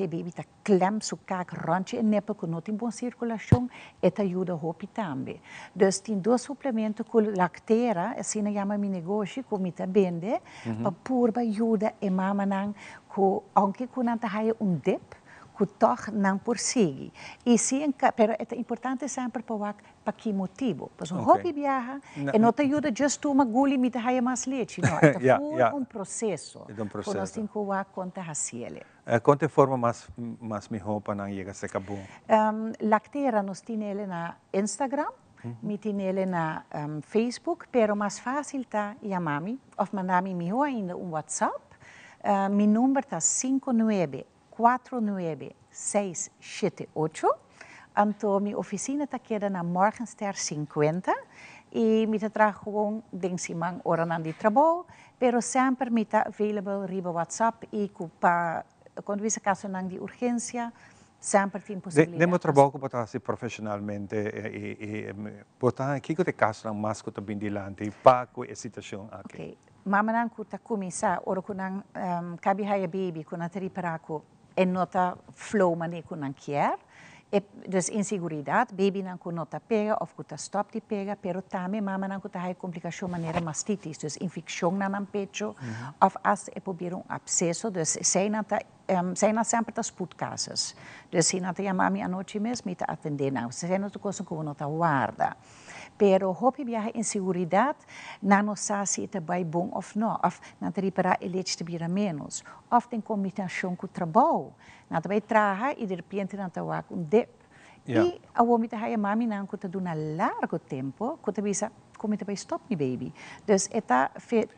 bebê está klem, so kak rondje en neppe, que não tem boa circulação, e ajuda a hopi também. Dus tem 2 suplementos que lactera, assim chama meu negócio, que me vende, para purba ajuda a mama que aunque que não tenha dip, que toch não persegue. E sim, pero é importante sempre para que motivo. Pois hopi viaja, e não te ajuda just uma guli me te mais leite, não. É processo. É processo. Nós temos que conta haciele. Qual forma mais melhor para não chegar a ser bom? Lactera nós temos ele na Instagram, me tem ele na Facebook, pero mais fácil tá chamar-me, ou mandar-me melhor ainda WhatsApp. Meu número está 5949678. Então, minha oficina está queda na Morgenster 50 e me trago gewoon ding simang hora de trabalho, pero sempre me está available riba WhatsApp e quando você caso de urgência, sempre tem possibilidade. Demo trabalho que botar se profissionalmente e botar aqui que te caso mais que também dilante para com a situação aqui. Mama nang kuta kumisa oro kunang kabi haya baby kuna teri parako e nota flow mane kunang kier. Dus inseguridade, baby não nota pega, ou que stop de pega, pero também mama não tem complicação maneira mastitis, dus infecção na pecho, ou as é por um abscesso, dus sei não sempre das putcasas, dus se não tem a mami à noite mesmo, está atender não, se não tem coisa que não está guarda. Pero hopi viaja inseguridade, não sabe se está bem bom ou não, ou não tem reparar o leite de menos, ou tem combinação com o trabalho, não tem trabalho e de repente não tem dip. E a homem tem a mami não que está largo tempo, que está bisa como está stop me baby. Dus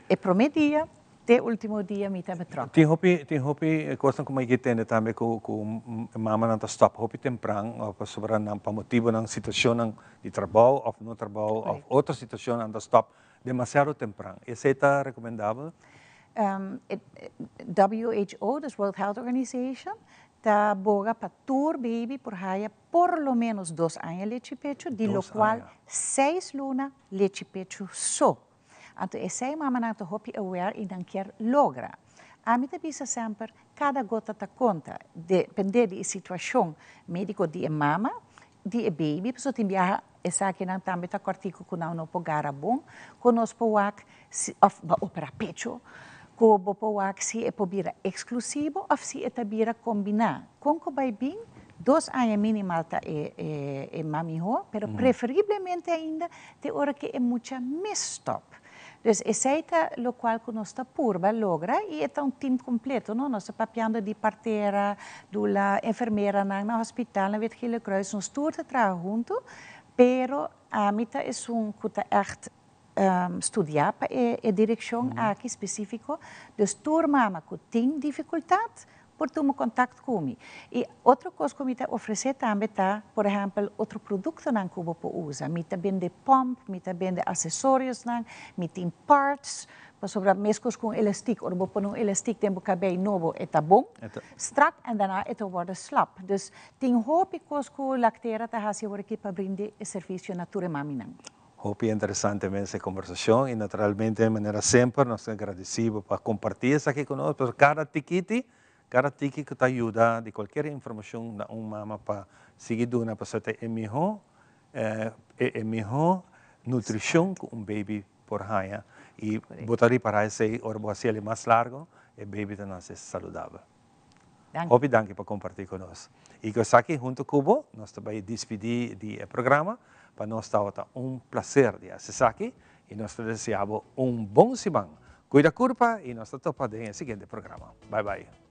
é prometia. De último dia me teve troca. Tem hopi coisa como que tem também com mama não stop hopi temprano ou sobre não para motivo não situação de trabalho ou não trabalho ou outra situação não stop demasiado temprano. ¿Ese está recomendable? WHO, dus World Health Organization, está boga para tur baby por haya por lo menos 2 años leche pecho, de lo cual 6 lunas leche pecho so. Então, essa mama não está aware e não quer logra. A mim também sempre cada gota ta conta, depende da situação médico de mama, de baby, pessoa tem viaja essa aqui não também está cortico com não pogara bom, conosco wak of opera pecho, com o wak se é pobira exclusivo ou se é tabira combinar. Com o baby 2 anos minimal tá mamiho, pero preferivelmente ainda te hora que é muita mistop. Dus essa lo qual que nós está purba logra e é um time completo, não? Nós estamos papiando de parteira, da enfermeira no hospital, na Wit-Gele Kruis, nós todos trabalhamos junto, pero a mita é que echt estudar para a direção aqui específico, dus turma que tem dificuldade, por tomar contato comigo. E outra coisa que eu oferecer também está, por exemplo, outro produto que eu posso usar. Eu vende pump, eu vende acessórios, eu tenho parts, sobre mescos com elástico, ou pôr elástico dentro do cabelo novo, é bom, strak, e daarna é wordt slap. Dus tem hoop coisas que lactera está fazendo aqui para brindar o serviço natura mami. Hope interessante essa conversação e naturalmente de maneira sempre nós estamos agradecidos por compartilhar isso aqui conosco, cada tiki que te ajuda de qualquer informação da mama para seguir dando para ter melhor nutrição com baby por haya e botar para esse orboacele mais largo e baby também é saudável. Hope danke por compartilhar conosco. E que aqui junto com você, nós também despedir do programa para nós estar prazer de acessar aqui e nós desejamos bom semana. Cuida curva e nós estamos no seguinte programa. Bye bye.